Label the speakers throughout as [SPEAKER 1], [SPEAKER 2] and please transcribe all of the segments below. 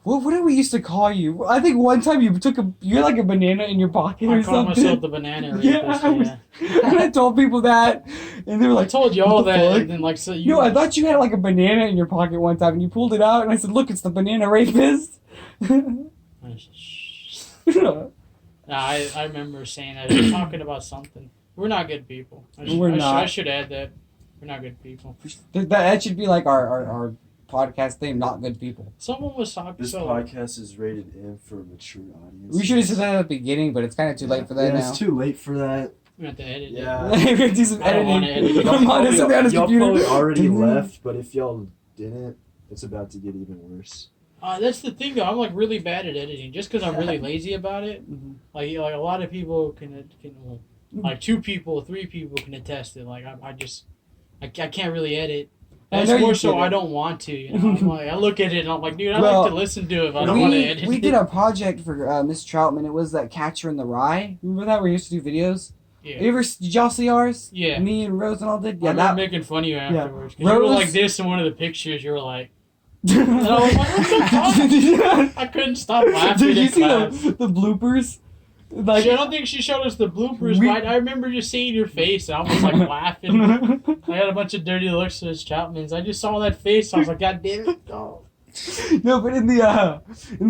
[SPEAKER 1] What did we used to call you? I think one time you had like a banana in your pocket or
[SPEAKER 2] I called
[SPEAKER 1] something.
[SPEAKER 2] myself the banana rapist.
[SPEAKER 1] Yeah, and I told people that, and they were
[SPEAKER 2] I
[SPEAKER 1] like,
[SPEAKER 2] told you all
[SPEAKER 1] "What the
[SPEAKER 2] that,
[SPEAKER 1] fuck?"
[SPEAKER 2] and then like so you.
[SPEAKER 1] No, I thought you had like a banana in your pocket one time, and you pulled it out, and I said, "Look, it's the banana rapist."
[SPEAKER 2] Nah, I remember saying that. We're talking about something. We're not good people. I should add that. We're not good people.
[SPEAKER 1] That should be like our podcast name, Not Good People.
[SPEAKER 2] Someone was talking.
[SPEAKER 3] This podcast is rated M for mature audience.
[SPEAKER 1] We should have said that at the beginning, but it's kind of too late for that now.
[SPEAKER 3] It's too late for that.
[SPEAKER 2] We have to edit it.
[SPEAKER 3] Yeah.
[SPEAKER 1] We have to do some
[SPEAKER 2] I don't wanna
[SPEAKER 1] editing.
[SPEAKER 2] edit it.
[SPEAKER 3] Y'all probably already left, but if y'all didn't, it's about to get even worse.
[SPEAKER 2] That's the thing, though. I'm like really bad at editing, just because I'm really lazy about it.
[SPEAKER 1] Mhm.
[SPEAKER 2] Like a lot of people can well, like 2 people, 3 people can attest it. Like I can't really edit. That's more so I don't want to. You know, I'm like, I look at it and I'm like, dude, I like to listen to it, but I don't want to edit.
[SPEAKER 1] We did a project for Miss Troutman. It was that Catcher in the Rye. Remember that? We used to do videos.
[SPEAKER 2] Yeah.
[SPEAKER 1] Did y'all see ours?
[SPEAKER 2] Yeah.
[SPEAKER 1] Me and Rose and all did. Yeah,
[SPEAKER 2] I remember making fun of you afterwards.
[SPEAKER 1] Yeah.
[SPEAKER 2] You were
[SPEAKER 1] Rose-
[SPEAKER 2] like this in one of the pictures. You were like, and I was like, what the fuck? I couldn't stop laughing.
[SPEAKER 1] Did you
[SPEAKER 2] in
[SPEAKER 1] see
[SPEAKER 2] class.
[SPEAKER 1] the bloopers? Like,
[SPEAKER 2] I don't think she showed us the bloopers, but I remember just seeing your face, and I was like laughing. I had a bunch of dirty looks to his Chapman's. I just saw that face. I was like, God damn it! Oh.
[SPEAKER 1] No, but in the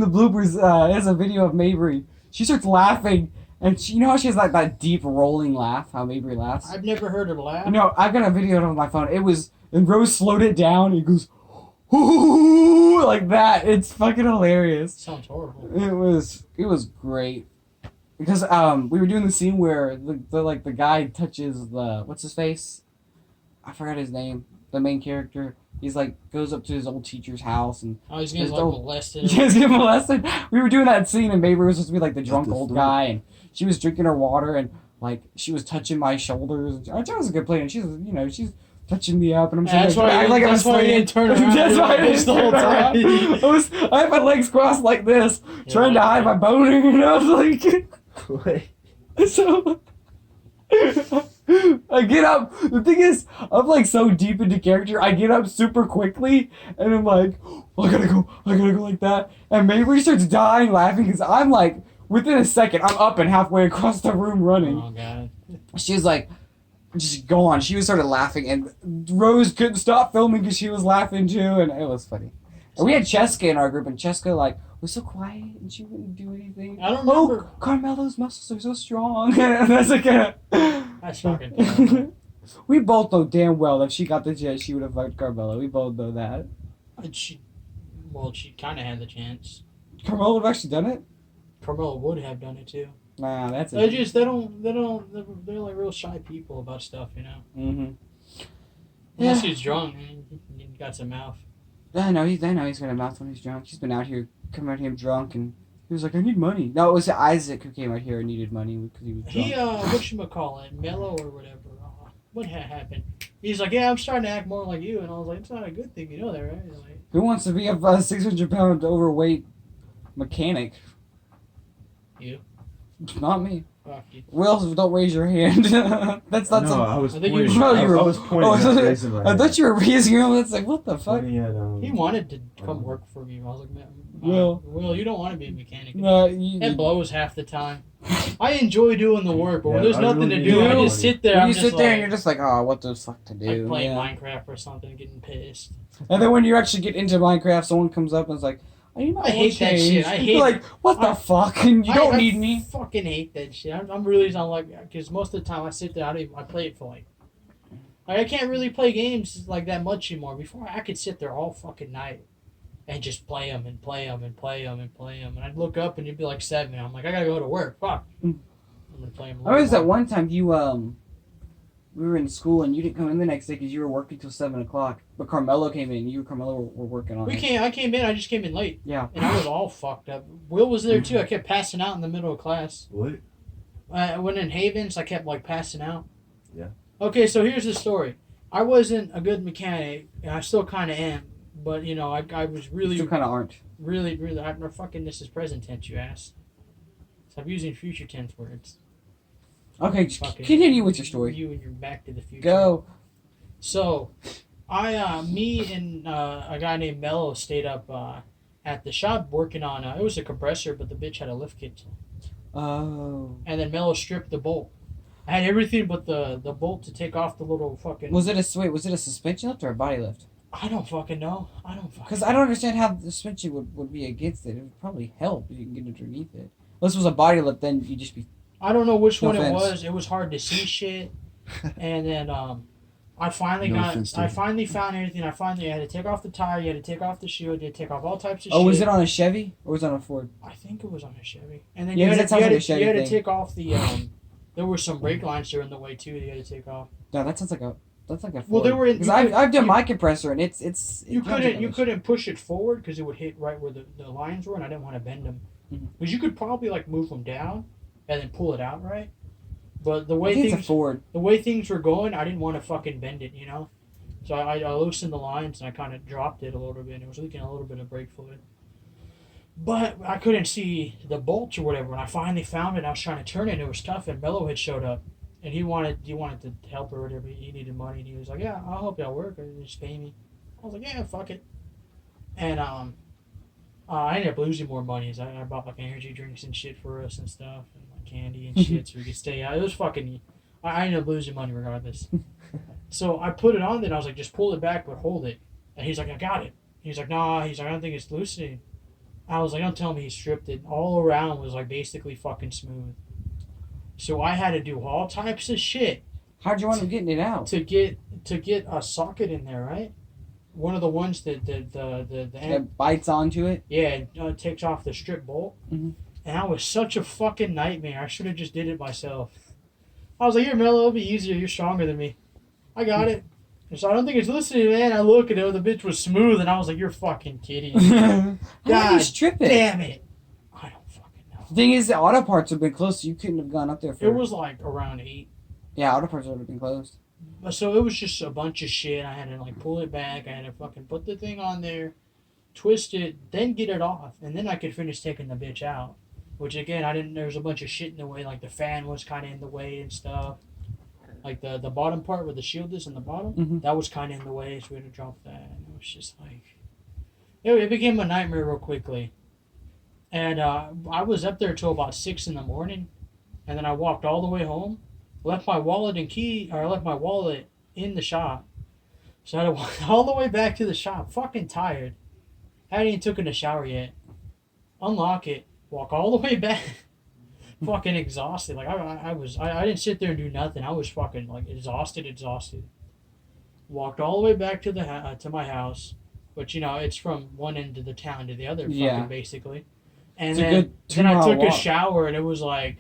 [SPEAKER 1] bloopers, there's a video of Mabry. She starts laughing, and you know how she has like that deep rolling laugh. How Mabry laughs.
[SPEAKER 2] I've never heard her laugh.
[SPEAKER 1] No, I've got a video on my phone. It was, and Rose slowed it down. And it goes, ooh, like that. It's fucking hilarious.
[SPEAKER 2] Sounds horrible.
[SPEAKER 1] It was great. Because we were doing the scene where the guy touches the what's his face? I forgot his name. The main character. He's like goes up to his old teacher's house and
[SPEAKER 2] he's getting like molested.
[SPEAKER 1] Yeah, he's getting molested. We were doing that scene and Mabry was supposed to be like the drunk old guy and she was drinking her water and like she was touching my shoulders. I thought it was a good play and she's touching me up and I'm
[SPEAKER 2] that's why
[SPEAKER 1] you
[SPEAKER 2] didn't turn around.
[SPEAKER 1] That's why I didn't
[SPEAKER 2] the whole time.
[SPEAKER 1] I had my legs crossed like this, trying to hide my boner, and I was like. So I get up. The thing is, I'm like so deep into character. I get up super quickly, and I'm like, I gotta go like that. And Mabry starts dying laughing because I'm like, within a second, I'm up and halfway across the room running.
[SPEAKER 2] Oh god.
[SPEAKER 1] She's like, just go on. She started laughing, and Rose couldn't stop filming because she was laughing too, and it was funny. And we had Cheska in our group, and Cheska like was so quiet and she wouldn't do anything.
[SPEAKER 2] I don't remember.
[SPEAKER 1] Oh, Carmelo's muscles are so strong. And that's like
[SPEAKER 2] That's fucking terrible.
[SPEAKER 1] We both know damn well if she got the chance, she would have fucked Carmelo. We both know that.
[SPEAKER 2] She kind of had the chance.
[SPEAKER 1] Carmelo would have actually done it?
[SPEAKER 2] Carmelo would have done it too.
[SPEAKER 1] Nah, that's it.
[SPEAKER 2] They're like real shy people about stuff, you know.
[SPEAKER 1] Mm-hmm.
[SPEAKER 2] Unless he's drunk and he got some mouth.
[SPEAKER 1] I know he's got a mouth when he's drunk. He's been out here, coming out here drunk, and he was like, I need money. No, it was Isaac who came out here and needed money because he was drunk.
[SPEAKER 2] He, whatchamacallit, Mello or whatever. What happened? He's like, yeah, I'm starting to act more like you. And I was like, it's not a good thing. You know that, right? Like,
[SPEAKER 1] Who wants to be a 600-pound overweight mechanic?
[SPEAKER 2] You.
[SPEAKER 1] Not me.
[SPEAKER 2] Fuck you.
[SPEAKER 1] Will, don't raise your hand. That's not something.
[SPEAKER 3] I was
[SPEAKER 2] I think
[SPEAKER 3] pointing.
[SPEAKER 2] you were-
[SPEAKER 3] I was pointing at raising my
[SPEAKER 1] I
[SPEAKER 3] hand.
[SPEAKER 1] thought you were raising your hand. It's like, what the fuck?
[SPEAKER 3] Pointing at,
[SPEAKER 2] He wanted to come work for me. I was like, man,
[SPEAKER 1] Will.
[SPEAKER 2] Will, you don't want to be a mechanic.
[SPEAKER 1] You,
[SPEAKER 2] It blows half the time. I enjoy doing the work, but when
[SPEAKER 3] Yeah,
[SPEAKER 2] there's
[SPEAKER 3] I
[SPEAKER 2] nothing
[SPEAKER 3] really
[SPEAKER 2] to do,
[SPEAKER 3] do.
[SPEAKER 2] I just sit there.
[SPEAKER 1] when
[SPEAKER 2] I'm
[SPEAKER 1] you
[SPEAKER 2] just
[SPEAKER 1] sit there
[SPEAKER 2] like,
[SPEAKER 1] and you're just like, oh, what the fuck to do?
[SPEAKER 2] like playing
[SPEAKER 1] Yeah.
[SPEAKER 2] Minecraft or something, getting pissed.
[SPEAKER 1] And then when you actually get into Minecraft, someone comes up and is like, oh, you might
[SPEAKER 2] I hate that
[SPEAKER 1] change.
[SPEAKER 2] shit. I hate
[SPEAKER 1] You're like, what the fuck? And you don't
[SPEAKER 2] I
[SPEAKER 1] need me.
[SPEAKER 2] fucking hate that shit. I'm really not like, because most of the time I sit there, I play it for like I can't really play games like that much anymore. Before I could sit there all fucking night and just play them and play them and play them and play them. And I'd look up and you'd be like 7. I'm like, I gotta go to work. Fuck. I'm gonna play them.
[SPEAKER 1] I remember that one time you, we were in school and you didn't come in the next day because you were working till 7 o'clock. But Carmelo came in. You and Carmelo were working on it.
[SPEAKER 2] I came in. I just came in late.
[SPEAKER 1] Yeah.
[SPEAKER 2] And I was all fucked up. Will was there too. I kept passing out in the middle of class.
[SPEAKER 3] What?
[SPEAKER 2] I went in Havens. I kept like passing out.
[SPEAKER 3] Yeah.
[SPEAKER 2] Okay, so here's the story. I wasn't a good mechanic, and I still kind of am. But you know, I was really,
[SPEAKER 1] Still kind of aren't.
[SPEAKER 2] really. I'm fucking. This is present tense, you ass. Stop using future tense words.
[SPEAKER 1] Okay,
[SPEAKER 2] Fucking
[SPEAKER 1] continue with your story.
[SPEAKER 2] You and your Back to the Future.
[SPEAKER 1] Go.
[SPEAKER 2] So, me and a guy named Mello stayed up at the shop working on it was a compressor, but the bitch had a lift kit.
[SPEAKER 1] Oh.
[SPEAKER 2] And then Mello stripped the bolt. I had everything but the bolt to take off the little fucking.
[SPEAKER 1] Was it a suspension lift or a body lift?
[SPEAKER 2] I don't fucking know.
[SPEAKER 1] Because I don't understand how the suspension would be against it. It would probably help if you can get underneath it. Unless it was a body lift, then you'd just be.
[SPEAKER 2] I don't know which
[SPEAKER 1] No
[SPEAKER 2] one
[SPEAKER 1] offense.
[SPEAKER 2] it was. It was hard to see shit. And then I finally found everything. I had to take off the tire. You had to take off the shield. You had to take off all types of shit.
[SPEAKER 1] Oh, was it on a Chevy or was it on a Ford?
[SPEAKER 2] I think it was on a Chevy. And then
[SPEAKER 1] Yeah,
[SPEAKER 2] you had
[SPEAKER 1] that sounds like a Chevy
[SPEAKER 2] you had to
[SPEAKER 1] thing.
[SPEAKER 2] take off the. There were some brake lines there in the way too. That you had to take off.
[SPEAKER 1] No, that sounds like a. That's like a Ford.
[SPEAKER 2] Well, they were in.
[SPEAKER 1] Because I've done my compressor and it's.
[SPEAKER 2] You couldn't push it forward because it would hit right where the lines were, and I didn't want to bend them. Because you could probably like move them down, and then pull it out right. But the way things were going, I didn't want to fucking bend it, you know. So I loosened the lines and I kind of dropped it a little bit. It was leaking a little bit of brake fluid. But I couldn't see the bolts or whatever. And I finally found it. I was trying to turn it. And it was tough. And Mello had showed up, and he wanted to help or whatever. He needed money, and he was like, "Yeah, I'll help y'all work. Just pay me." I was like, "Yeah, fuck it." And I ended up losing more money. So I bought like energy drinks and shit for us and stuff, and like candy and shit, so we could stay out. It was fucking. I ended up losing money regardless. So I put it on there, and I was like, "Just pull it back, but hold it." And he's like, "I got it." He's like, "Nah." He's like, "I don't think it's loosening." I was like, "Don't tell me he stripped it." All around was like basically fucking smooth. So I had to do all types of shit.
[SPEAKER 1] How'd you wind up getting it out?
[SPEAKER 2] To get a socket in there, right? One of the ones that
[SPEAKER 1] That bites onto it?
[SPEAKER 2] Yeah, it takes off the strip bolt.
[SPEAKER 1] Mm-hmm.
[SPEAKER 2] And that was such a fucking nightmare. I should have just did it myself. I was like, "Here, Mello, it'll be easier. You're stronger than me." I got it. And so I don't think it's listening, man. I look at it, the bitch was smooth, and I was like, "You're fucking kidding me."
[SPEAKER 1] How did you strip it?
[SPEAKER 2] Damn it. I don't fucking know.
[SPEAKER 1] The thing is, the auto parts have been closed, so you couldn't have gone up there for
[SPEAKER 2] It was like around 8.
[SPEAKER 1] Yeah, auto parts would have been closed.
[SPEAKER 2] So it was just a bunch of shit. I had to like pull it back. I had to fucking put the thing on there, twist it, then get it off, and then I could finish taking the bitch out. Which again, there was a bunch of shit in the way. Like the fan was kind of in the way and stuff. Like the bottom part where the shield is in the bottom, that was kind of in the way, so we had to drop that. And it was just like, it became a nightmare real quickly. And I was up there till about 6 in the morning, and then I walked all the way home. Left my wallet in the shop. So I had to walk all the way back to the shop, fucking tired. Hadn't even taken a shower yet. Unlock it, walk all the way back. Fucking exhausted. Like I didn't sit there and do nothing. I was fucking like exhausted. Walked all the way back to to my house, which it's from one end of the town to the other, fucking basically. And then I took a shower, and it was like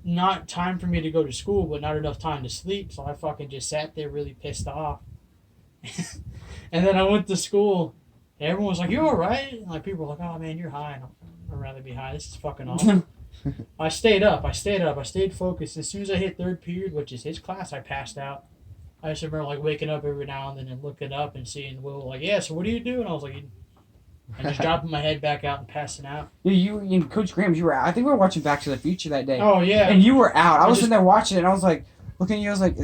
[SPEAKER 2] not time for me to go to school, but not enough time to sleep. So I fucking just sat there really pissed off. And then I went to school, and everyone was like, "You all right?" And like people were like, "Oh man, you're high." And I'd rather be high. This is fucking awful. I stayed up. I stayed focused. As soon as I hit third period, which is his class, I passed out. I just remember like waking up every now and then and looking up and seeing Will like, "Yeah, so what do you do?" And I was like, and just dropping my head back out and passing out.
[SPEAKER 1] Yeah, you and Coach Graham, you were out. I think we were watching Back to the Future that day.
[SPEAKER 2] Oh yeah.
[SPEAKER 1] And you were out. I was sitting there watching it, and I was like, looking at you. I was like,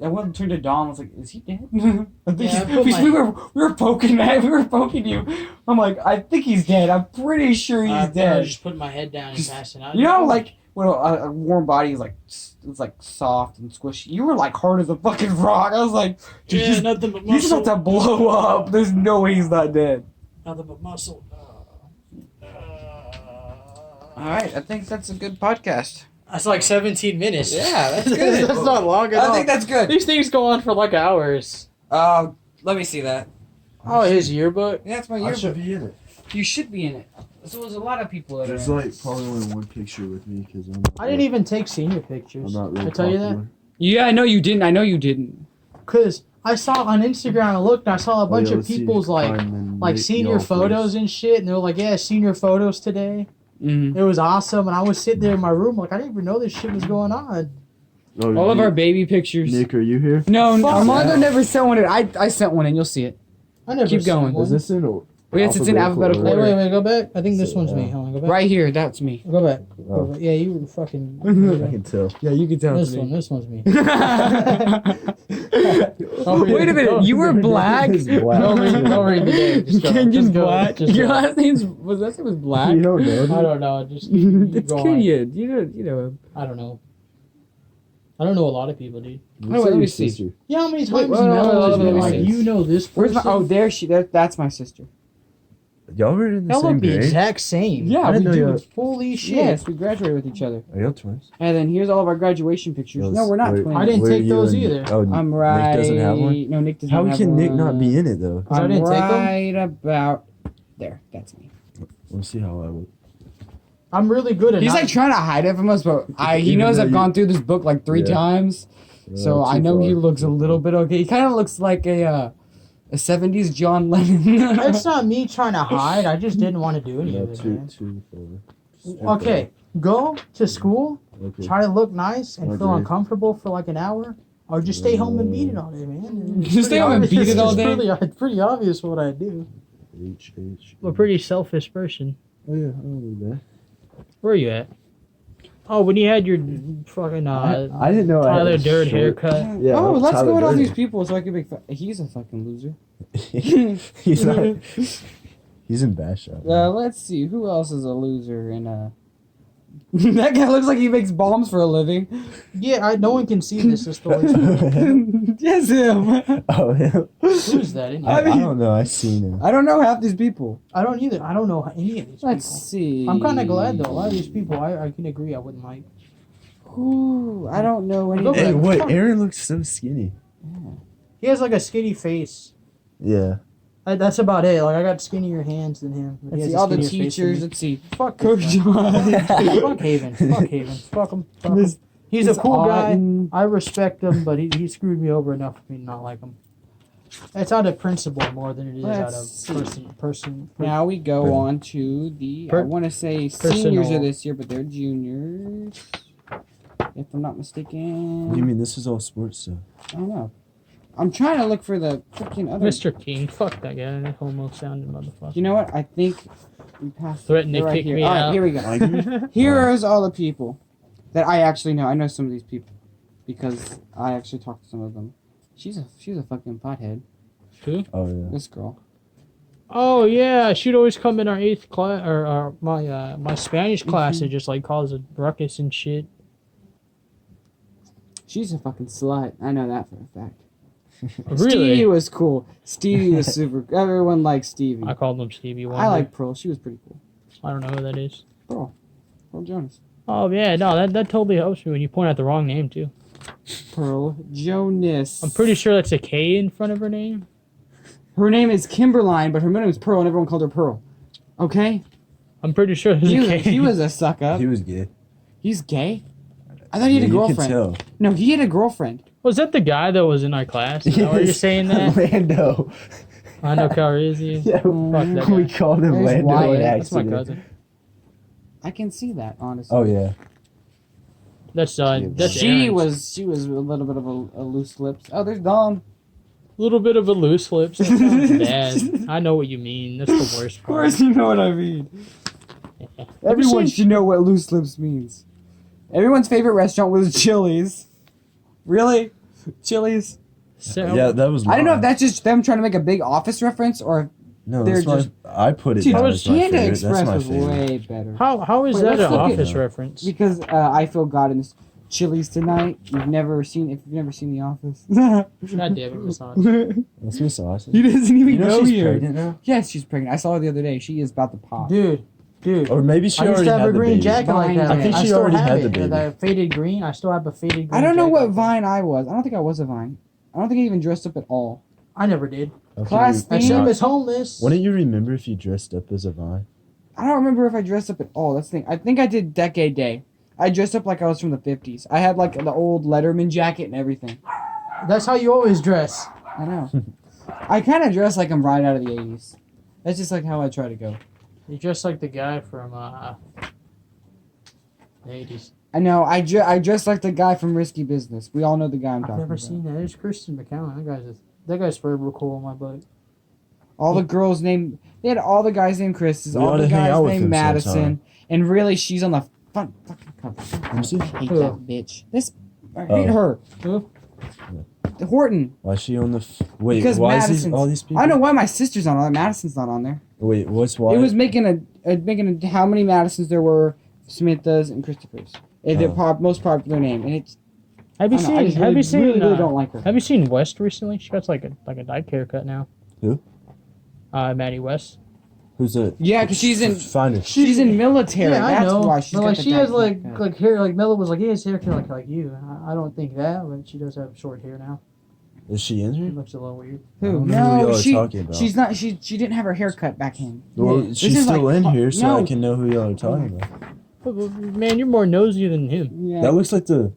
[SPEAKER 1] I went and turned to Dawn. I was like, "Is he dead?" We were poking you. I'm like, I think he's dead. I'm pretty sure he's dead.
[SPEAKER 2] I was just putting my head down and passing out.
[SPEAKER 1] You know, like when a warm body is like, it's like soft and squishy. You were like hard as a fucking rock. I was like,
[SPEAKER 2] dude, nothing but muscle.
[SPEAKER 1] He's about to blow up. There's no way he's not dead.
[SPEAKER 2] Nothing but muscle.
[SPEAKER 1] All right, I think that's a good podcast.
[SPEAKER 2] That's like 17 minutes.
[SPEAKER 1] Yeah, that's good.
[SPEAKER 2] That's not long at all.
[SPEAKER 1] I think that's good.
[SPEAKER 2] These things go on for like hours.
[SPEAKER 1] Let me see that.
[SPEAKER 2] Oh, his yearbook?
[SPEAKER 1] Yeah, it's my
[SPEAKER 3] I
[SPEAKER 1] yearbook.
[SPEAKER 3] should be in it.
[SPEAKER 1] You should be in it. So there's a lot of people that
[SPEAKER 3] There's
[SPEAKER 1] are.
[SPEAKER 3] like probably only one picture with me because
[SPEAKER 2] I didn't even take senior pictures.
[SPEAKER 3] I'm not really
[SPEAKER 2] I tell you that?
[SPEAKER 3] popular.
[SPEAKER 1] Yeah, I know you didn't.
[SPEAKER 2] Because I saw on Instagram, I looked and I saw a bunch of people's like senior photos and shit, and they were like, "Yeah, senior photos today."
[SPEAKER 1] Mm-hmm.
[SPEAKER 2] It was awesome, and I was sitting there in my room like I didn't even know this shit was going on.
[SPEAKER 3] Oh,
[SPEAKER 1] All of our baby pictures.
[SPEAKER 3] Nick, are you here?
[SPEAKER 1] No,
[SPEAKER 2] Fuck
[SPEAKER 1] Armando
[SPEAKER 3] that.
[SPEAKER 1] never sent one in. I sent one in. You'll see it.
[SPEAKER 2] I never
[SPEAKER 1] Keep
[SPEAKER 2] seen
[SPEAKER 1] going.
[SPEAKER 2] one.
[SPEAKER 3] Is this in
[SPEAKER 1] Yes, it's in alphabetical
[SPEAKER 2] Wait,
[SPEAKER 1] order.
[SPEAKER 2] wait, go back. I think this
[SPEAKER 3] So,
[SPEAKER 2] one's me.
[SPEAKER 3] yeah.
[SPEAKER 2] Hold on, go back.
[SPEAKER 1] Right here, that's me.
[SPEAKER 2] Go back.
[SPEAKER 3] Oh.
[SPEAKER 2] Go back. Yeah, you were fucking.
[SPEAKER 3] I can tell.
[SPEAKER 1] Yeah, you can tell.
[SPEAKER 2] This one. This one's me.
[SPEAKER 1] Wait a minute, you were black?
[SPEAKER 3] It's black.
[SPEAKER 2] Don't read the name. Just go.
[SPEAKER 1] Kenyon
[SPEAKER 2] Just go.
[SPEAKER 1] Black?
[SPEAKER 2] Just
[SPEAKER 1] Your
[SPEAKER 2] go.
[SPEAKER 1] last name's was black?
[SPEAKER 3] You don't know.
[SPEAKER 2] I don't know. Just you
[SPEAKER 1] It's
[SPEAKER 2] go on.
[SPEAKER 1] Kenyon. You know him.
[SPEAKER 2] I don't know. I don't know a lot of people, dude.
[SPEAKER 3] What's
[SPEAKER 1] let
[SPEAKER 3] your
[SPEAKER 1] me see.
[SPEAKER 3] sister?
[SPEAKER 2] You know how many
[SPEAKER 1] Wait,
[SPEAKER 2] times
[SPEAKER 1] wait,
[SPEAKER 2] you
[SPEAKER 1] wait,
[SPEAKER 2] know,
[SPEAKER 1] wait, wait,
[SPEAKER 2] like,
[SPEAKER 1] wait.
[SPEAKER 2] you know this
[SPEAKER 1] Where's
[SPEAKER 2] person?
[SPEAKER 1] my? Oh, there she. That's my sister.
[SPEAKER 3] Y'all were in the
[SPEAKER 2] Y'all
[SPEAKER 3] same
[SPEAKER 2] look the
[SPEAKER 3] grade?
[SPEAKER 2] exact same.
[SPEAKER 1] Yeah,
[SPEAKER 3] I didn't know
[SPEAKER 2] dude.
[SPEAKER 3] y'all-
[SPEAKER 2] Holy shit.
[SPEAKER 1] Yes, we graduated with each other.
[SPEAKER 3] Are y'all twins?
[SPEAKER 1] And then here's all of our graduation pictures.
[SPEAKER 3] Y'all-
[SPEAKER 1] No, we're not
[SPEAKER 3] where-
[SPEAKER 1] twins.
[SPEAKER 2] I didn't
[SPEAKER 3] where
[SPEAKER 2] take
[SPEAKER 3] you
[SPEAKER 2] those
[SPEAKER 3] and-
[SPEAKER 2] either.
[SPEAKER 3] Oh,
[SPEAKER 1] I'm right.
[SPEAKER 3] Nick doesn't have one?
[SPEAKER 1] No, Nick doesn't
[SPEAKER 3] How
[SPEAKER 1] have
[SPEAKER 3] can
[SPEAKER 1] one.
[SPEAKER 3] Nick not be in it, though?
[SPEAKER 2] 'Cause I
[SPEAKER 1] I'm
[SPEAKER 2] didn't take 'em?
[SPEAKER 1] right about there. That's me.
[SPEAKER 3] Let's see how I look.
[SPEAKER 2] I'm really good at
[SPEAKER 1] He's
[SPEAKER 2] not-
[SPEAKER 1] like trying to hide it from us, but he
[SPEAKER 3] Even
[SPEAKER 1] knows
[SPEAKER 3] though
[SPEAKER 1] I've
[SPEAKER 3] you-
[SPEAKER 1] gone through this book like 3
[SPEAKER 3] Yeah.
[SPEAKER 1] times, so I
[SPEAKER 3] Too
[SPEAKER 1] know he
[SPEAKER 3] far.
[SPEAKER 1] looks a little bit okay. He kind of looks like a 70s John Lennon.
[SPEAKER 2] It's not me trying to hide. I just didn't want to do any
[SPEAKER 3] No,
[SPEAKER 2] of it, man.
[SPEAKER 3] too far. Just too
[SPEAKER 2] Okay, go to school,
[SPEAKER 3] far. Okay.
[SPEAKER 2] try to look nice, and feel
[SPEAKER 3] Okay.
[SPEAKER 2] uncomfortable for like an hour, or just stay home and beat it all day, man. It's
[SPEAKER 1] Just stay
[SPEAKER 2] pretty
[SPEAKER 1] home and
[SPEAKER 2] obvious-
[SPEAKER 1] beat it all
[SPEAKER 2] it's
[SPEAKER 1] day?
[SPEAKER 2] It's pretty obvious what I do.
[SPEAKER 3] H.
[SPEAKER 2] I'm a pretty selfish person.
[SPEAKER 3] Oh yeah, I don't need that.
[SPEAKER 2] Where are you at? Oh, when you had your fucking
[SPEAKER 3] I didn't know I had
[SPEAKER 2] Tyler
[SPEAKER 3] a
[SPEAKER 2] Durd
[SPEAKER 3] short-
[SPEAKER 2] haircut.
[SPEAKER 3] Yeah,
[SPEAKER 1] oh, let's
[SPEAKER 3] Tyler
[SPEAKER 1] go with all
[SPEAKER 3] Durden.
[SPEAKER 1] these people so I can make. He's a fucking loser.
[SPEAKER 3] He's not. He's in Bash Shop.
[SPEAKER 1] Let's see who else is a loser in That guy looks like he makes bombs for a living.
[SPEAKER 2] Yeah, no one can see this. It's the way.
[SPEAKER 1] Yes, him.
[SPEAKER 3] Oh, him.
[SPEAKER 2] Who's that? Anyway?
[SPEAKER 3] I,
[SPEAKER 1] I mean-
[SPEAKER 3] don't know. I seen him.
[SPEAKER 1] I don't know half these people.
[SPEAKER 2] I don't either. I don't know any of these
[SPEAKER 1] Let's
[SPEAKER 2] people.
[SPEAKER 1] see.
[SPEAKER 2] I'm kind of glad though. A lot of these people, I can agree, I wouldn't like.
[SPEAKER 1] Ooh, I don't know any.
[SPEAKER 2] Look
[SPEAKER 3] Hey,
[SPEAKER 2] at-
[SPEAKER 3] wait! Aaron looks so skinny.
[SPEAKER 2] He has like a skinny face.
[SPEAKER 3] Yeah.
[SPEAKER 2] That's about it. Like I got skinnier hands than him. He
[SPEAKER 1] Let's
[SPEAKER 2] has
[SPEAKER 1] see
[SPEAKER 2] a
[SPEAKER 1] all the
[SPEAKER 2] skinnier face than
[SPEAKER 1] teachers.
[SPEAKER 2] me.
[SPEAKER 1] Let's see.
[SPEAKER 2] Fuck
[SPEAKER 1] Coach
[SPEAKER 2] this guy.
[SPEAKER 1] John.
[SPEAKER 2] Fuck Haven. Fuck Haven. Fuck him. Fuck him.
[SPEAKER 1] Miss-
[SPEAKER 2] He's a
[SPEAKER 1] Miss
[SPEAKER 2] cool guy.
[SPEAKER 1] Otten.
[SPEAKER 2] I respect him, but he screwed me over enough for me to not like him. It's out of principle more than it is out
[SPEAKER 1] Let's
[SPEAKER 2] of
[SPEAKER 1] see.
[SPEAKER 2] person.
[SPEAKER 1] Now we go on to the. I want to say seniors
[SPEAKER 2] Personal.
[SPEAKER 1] are this year, but they're juniors. If I'm not mistaken.
[SPEAKER 3] What do you mean? This is all sports stuff.
[SPEAKER 1] I don't know. I'm trying to look for the freaking other.
[SPEAKER 2] Mr. King. Fuck that guy. That homo sounding motherfucker.
[SPEAKER 1] You know what? I think we passed.
[SPEAKER 2] Threatened to
[SPEAKER 1] they're right
[SPEAKER 2] kick
[SPEAKER 1] here.
[SPEAKER 2] me
[SPEAKER 1] All right,
[SPEAKER 2] out.
[SPEAKER 1] here we go. Here's all the people that I actually know. I know some of these people because I actually talked to some of them. She's a fucking pothead.
[SPEAKER 2] Who?
[SPEAKER 3] Oh yeah.
[SPEAKER 1] This girl.
[SPEAKER 2] Oh yeah, she'd always come in our 8th class or my Spanish class and just like cause a ruckus and shit.
[SPEAKER 1] She's a fucking slut. I know that for a fact.
[SPEAKER 2] Really?
[SPEAKER 1] Stevie was cool. Stevie was super. Everyone liked Stevie.
[SPEAKER 2] I called him Stevie Wonder.
[SPEAKER 1] I like Pearl. She was pretty cool.
[SPEAKER 2] I don't know who that is.
[SPEAKER 1] Pearl Jonas.
[SPEAKER 2] Oh yeah, no, that totally helps me when you point out the wrong name too.
[SPEAKER 1] Pearl Jonas.
[SPEAKER 2] I'm pretty sure that's a K in front of her name.
[SPEAKER 1] Her name is Kimberline, but her middle name is Pearl, and everyone called her Pearl. Okay?
[SPEAKER 2] I'm pretty sure there's a K.
[SPEAKER 1] He was a suck up.
[SPEAKER 3] He was gay.
[SPEAKER 1] He's gay? I thought he had a
[SPEAKER 3] You can
[SPEAKER 1] girlfriend.
[SPEAKER 3] tell.
[SPEAKER 1] No, he had a girlfriend.
[SPEAKER 2] Was that the guy that was in our class? Is that why you're saying that?
[SPEAKER 3] Lando.
[SPEAKER 2] I know Calrissian.
[SPEAKER 3] Yeah,
[SPEAKER 2] Fuck that
[SPEAKER 3] we
[SPEAKER 2] guy.
[SPEAKER 3] called him
[SPEAKER 1] There's
[SPEAKER 3] Lando
[SPEAKER 1] Wyatt.
[SPEAKER 3] in
[SPEAKER 2] That's my
[SPEAKER 3] accident.
[SPEAKER 2] cousin.
[SPEAKER 1] I can see that, honestly.
[SPEAKER 3] Oh yeah.
[SPEAKER 2] That's
[SPEAKER 1] She
[SPEAKER 2] Aaron's.
[SPEAKER 1] was a little bit of a loose lips. Oh, there's Dom.
[SPEAKER 2] Little bit of a loose lips. That sounds bad. I know what you mean. That's the worst
[SPEAKER 1] Of
[SPEAKER 2] part.
[SPEAKER 1] course you know what I mean. Everyone should know what loose lips means. Everyone's favorite restaurant was Chili's. Really? Chili's?
[SPEAKER 2] So,
[SPEAKER 3] Yeah, that was.
[SPEAKER 1] I don't know if
[SPEAKER 3] mine.
[SPEAKER 1] that's just them trying to make a big Office reference or...
[SPEAKER 3] No,
[SPEAKER 1] they're
[SPEAKER 3] that's my,
[SPEAKER 1] just-
[SPEAKER 3] I put it
[SPEAKER 1] Dude,
[SPEAKER 3] down as my
[SPEAKER 1] Panda
[SPEAKER 3] favorite.
[SPEAKER 1] Express
[SPEAKER 3] That's my
[SPEAKER 1] was
[SPEAKER 3] favorite.
[SPEAKER 1] way better.
[SPEAKER 2] How is
[SPEAKER 1] Wait,
[SPEAKER 2] that
[SPEAKER 1] let's
[SPEAKER 2] an
[SPEAKER 1] look at-
[SPEAKER 2] office reference?
[SPEAKER 1] Because I Feel God in this Chili's tonight. If you've never seen The Office.
[SPEAKER 2] God damn it, massage.
[SPEAKER 3] That's Miss Austin.
[SPEAKER 1] He doesn't even
[SPEAKER 3] You know
[SPEAKER 1] go
[SPEAKER 3] she's
[SPEAKER 1] here.
[SPEAKER 3] pregnant now?
[SPEAKER 1] Yes, she's pregnant. I saw her the other day. She is about to pop.
[SPEAKER 2] Dude.
[SPEAKER 3] Or maybe she
[SPEAKER 2] I used
[SPEAKER 3] already
[SPEAKER 2] to have
[SPEAKER 3] had
[SPEAKER 2] a
[SPEAKER 3] the
[SPEAKER 2] green
[SPEAKER 3] baby.
[SPEAKER 2] jacket like that.
[SPEAKER 1] I think
[SPEAKER 3] she
[SPEAKER 2] still
[SPEAKER 3] already
[SPEAKER 2] have
[SPEAKER 3] had
[SPEAKER 2] it.
[SPEAKER 3] the baby.
[SPEAKER 2] The faded green. I still have a faded green.
[SPEAKER 1] I don't know
[SPEAKER 2] jacket
[SPEAKER 1] what
[SPEAKER 2] like that.
[SPEAKER 1] Vine I was. I don't think I was a Vine. I don't think I even dressed up at all.
[SPEAKER 2] I never did.
[SPEAKER 3] Okay,
[SPEAKER 1] Class
[SPEAKER 2] I
[SPEAKER 1] theme?
[SPEAKER 2] same as homeless.
[SPEAKER 3] Why don't you remember if you dressed up as a Vine?
[SPEAKER 1] I don't remember if I dressed up at all. That's the thing. I think I did Decade Day. I dressed up like I was from the 50s. I had like the old Letterman jacket and everything.
[SPEAKER 2] That's how you always dress.
[SPEAKER 1] I know. I kind of dress like I'm right out of the 80s. That's just like how I try to go.
[SPEAKER 2] You dress like the guy from the 80s.
[SPEAKER 1] I know. I dress like the guy from Risky Business. We all know the guy I'm talking
[SPEAKER 2] I've never
[SPEAKER 1] about.
[SPEAKER 2] seen that. There's Christian McCowan. That guy's forever cool on my butt.
[SPEAKER 1] All the girls named. They had all the guys named Chris.
[SPEAKER 4] We
[SPEAKER 1] All
[SPEAKER 4] ought
[SPEAKER 1] the
[SPEAKER 4] to hang
[SPEAKER 1] guys
[SPEAKER 4] out with
[SPEAKER 1] named
[SPEAKER 4] him
[SPEAKER 1] Madison.
[SPEAKER 4] sometime.
[SPEAKER 1] And really, she's on the front fucking cover.
[SPEAKER 4] me see.
[SPEAKER 1] I hate
[SPEAKER 2] Who?
[SPEAKER 1] that bitch. I hate
[SPEAKER 4] Oh.
[SPEAKER 1] her.
[SPEAKER 2] Who?
[SPEAKER 1] Horton.
[SPEAKER 4] Why is she on the? Wait,
[SPEAKER 1] Because
[SPEAKER 4] why is
[SPEAKER 1] Madison's.
[SPEAKER 4] all these people?
[SPEAKER 1] I don't know why my sister's not on it. Madison's not on there.
[SPEAKER 4] Wait, what's why?
[SPEAKER 1] It was making a how many Madisons there were, Samantha's and Christopher's. Their most popular name, and it's.
[SPEAKER 2] Have you
[SPEAKER 1] I don't know, I
[SPEAKER 2] seen?
[SPEAKER 1] just
[SPEAKER 2] Have
[SPEAKER 1] really,
[SPEAKER 2] you seen?
[SPEAKER 1] really don't like her.
[SPEAKER 2] Have you seen West recently? She got like a dyke haircut now.
[SPEAKER 4] Who?
[SPEAKER 2] Maddie West.
[SPEAKER 4] Who's it?
[SPEAKER 1] Yeah, 'cause she's in-
[SPEAKER 4] Find her.
[SPEAKER 1] She's in military.
[SPEAKER 2] Yeah, I
[SPEAKER 1] That's
[SPEAKER 2] know.
[SPEAKER 1] why she's
[SPEAKER 2] But
[SPEAKER 1] got
[SPEAKER 2] like
[SPEAKER 1] the
[SPEAKER 2] she has
[SPEAKER 1] dyke haircut.
[SPEAKER 2] like hair. Like Mella was like, he has haircut like you. I don't think that, but she does have short hair now.
[SPEAKER 4] Is she in
[SPEAKER 2] She
[SPEAKER 4] here?
[SPEAKER 2] looks a little weird.
[SPEAKER 4] I
[SPEAKER 1] Who?
[SPEAKER 4] don't know who y'all
[SPEAKER 1] No,
[SPEAKER 4] are talking about.
[SPEAKER 1] she's not. She didn't have her hair cut back in.
[SPEAKER 4] Well,
[SPEAKER 1] This
[SPEAKER 4] she's
[SPEAKER 1] is
[SPEAKER 4] still
[SPEAKER 1] like-
[SPEAKER 4] in here, so I
[SPEAKER 1] no.
[SPEAKER 4] can know who y'all are talking about.
[SPEAKER 2] But, man, you're more nosy than him.
[SPEAKER 1] Yeah.
[SPEAKER 4] That looks like the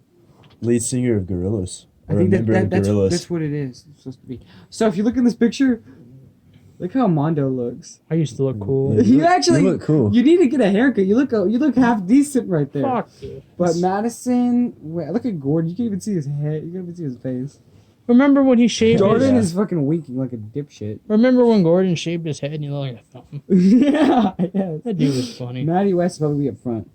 [SPEAKER 4] lead singer of Gorillaz.
[SPEAKER 1] I think
[SPEAKER 4] Remember
[SPEAKER 1] that's
[SPEAKER 4] Gorillaz.
[SPEAKER 1] what it is. It's supposed to be. So if you look in this picture, look how Mondo looks.
[SPEAKER 2] I used to look cool.
[SPEAKER 4] Yeah,
[SPEAKER 1] You actually-
[SPEAKER 4] you look cool.
[SPEAKER 1] You need to get a haircut. You look half decent right there.
[SPEAKER 2] Fuck you.
[SPEAKER 1] But Madison, wait, look at Gordon. You can't even see his head. You can't even see his face.
[SPEAKER 2] Remember when he shaved?
[SPEAKER 1] Jordan
[SPEAKER 4] Yeah.
[SPEAKER 1] is fucking winking like a dipshit.
[SPEAKER 2] Remember when Gordon shaved his head and he looked like a thumb?
[SPEAKER 1] Yeah, yes.
[SPEAKER 2] That dude was funny.
[SPEAKER 1] Maddie West is probably up front.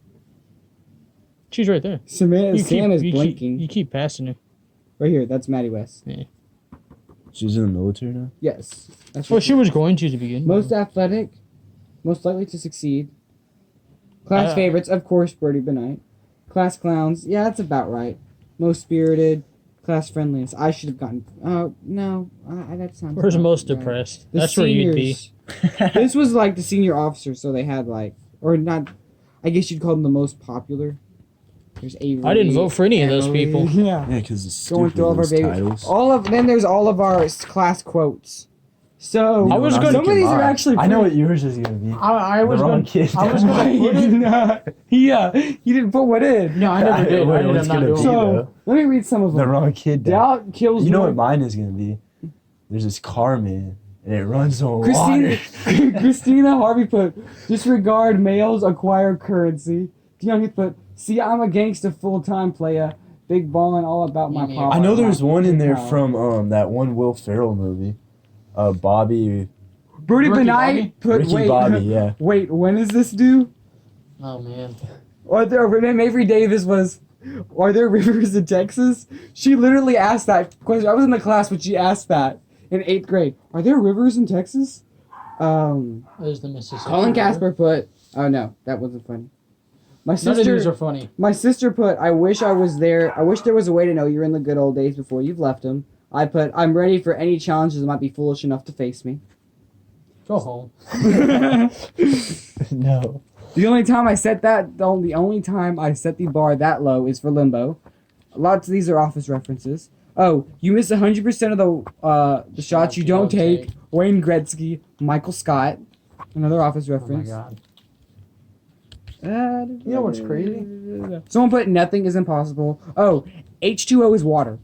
[SPEAKER 2] She's right there.
[SPEAKER 1] Sam is
[SPEAKER 2] you
[SPEAKER 1] blinking.
[SPEAKER 2] you keep passing her.
[SPEAKER 1] Right here, that's Maddie West.
[SPEAKER 4] She's in the military now?
[SPEAKER 1] Yes. That's
[SPEAKER 2] Well,
[SPEAKER 1] what
[SPEAKER 2] she was going to begin.
[SPEAKER 1] most athletic, most likely to succeed. Class favorites, of course, Birdie Benight. Class clowns, yeah, that's about right. Most spirited, class friendliest. I should have gotten. Oh no, that sounds.
[SPEAKER 2] Where's
[SPEAKER 1] about
[SPEAKER 2] most
[SPEAKER 1] right.
[SPEAKER 2] depressed?
[SPEAKER 1] The
[SPEAKER 2] That's where you'd be.
[SPEAKER 1] seniors- This was like the senior officer, so they had like, or not. I guess you'd call them the most popular. There's Avery.
[SPEAKER 2] I didn't vote for any of those
[SPEAKER 1] Emily.
[SPEAKER 2] people.
[SPEAKER 1] Yeah.
[SPEAKER 4] Yeah, because it's
[SPEAKER 1] Going
[SPEAKER 4] stupid,
[SPEAKER 1] through all of our
[SPEAKER 4] those
[SPEAKER 1] baby.
[SPEAKER 4] titles.
[SPEAKER 1] Then there's all of our class quotes. So
[SPEAKER 2] I was
[SPEAKER 4] what
[SPEAKER 2] gonna-
[SPEAKER 1] some of these are actually.
[SPEAKER 4] I know
[SPEAKER 1] pretty-
[SPEAKER 4] what yours is gonna be.
[SPEAKER 2] I was
[SPEAKER 4] the wrong
[SPEAKER 2] going.
[SPEAKER 4] kid.
[SPEAKER 2] I was gonna put it.
[SPEAKER 1] He didn't put one in.
[SPEAKER 2] No, I never did. I ended
[SPEAKER 4] What's
[SPEAKER 2] up not
[SPEAKER 4] gonna
[SPEAKER 2] doing
[SPEAKER 4] be,
[SPEAKER 2] it.
[SPEAKER 1] So
[SPEAKER 4] though?
[SPEAKER 1] let me read some of
[SPEAKER 4] The
[SPEAKER 1] them.
[SPEAKER 4] wrong kid. died.
[SPEAKER 1] Doubt kills.
[SPEAKER 4] You know
[SPEAKER 1] more-
[SPEAKER 4] what mine is gonna be? There's this car man, and it runs on
[SPEAKER 1] Christina,
[SPEAKER 4] water.
[SPEAKER 1] Christina Harvey put, disregard males acquire currency. Dion Heath put, see, I'm a gangsta full-time player. Big ballin' all about my
[SPEAKER 2] Yeah.
[SPEAKER 1] pop.
[SPEAKER 4] I know there's one in there
[SPEAKER 1] Wow.
[SPEAKER 4] from that one Will Ferrell movie. Bobby,
[SPEAKER 1] Birdie
[SPEAKER 2] Ricky
[SPEAKER 1] Benight
[SPEAKER 2] Bobby?
[SPEAKER 1] put,
[SPEAKER 4] Ricky
[SPEAKER 1] wait,
[SPEAKER 4] Bobby, yeah.
[SPEAKER 1] wait, when is this due?
[SPEAKER 2] Oh man.
[SPEAKER 1] Or Avery Davis was, are there rivers in Texas? She literally asked that question. I was in the class when she asked that in 8th grade. Are there rivers in Texas?
[SPEAKER 2] There's the Mississippi.
[SPEAKER 1] Colin Casper put, oh no, that wasn't funny. My
[SPEAKER 2] None of these
[SPEAKER 1] sister,
[SPEAKER 2] are funny.
[SPEAKER 1] my sister put, I wish I was there. I wish there was a way to know you're in the good old days before you've left them. I put, I'm ready for any challenges that might be foolish enough to face me.
[SPEAKER 2] Go home.
[SPEAKER 4] no.
[SPEAKER 1] The only time I set that, the only time I set the bar that low is for Limbo. Lots of these are office references. Oh, you miss 100% of the shots you don't take. Wayne Gretzky, Michael Scott, another office
[SPEAKER 2] Oh my
[SPEAKER 1] reference.
[SPEAKER 2] god. You know what's crazy?
[SPEAKER 1] Someone put nothing is impossible. Oh, H2O is water.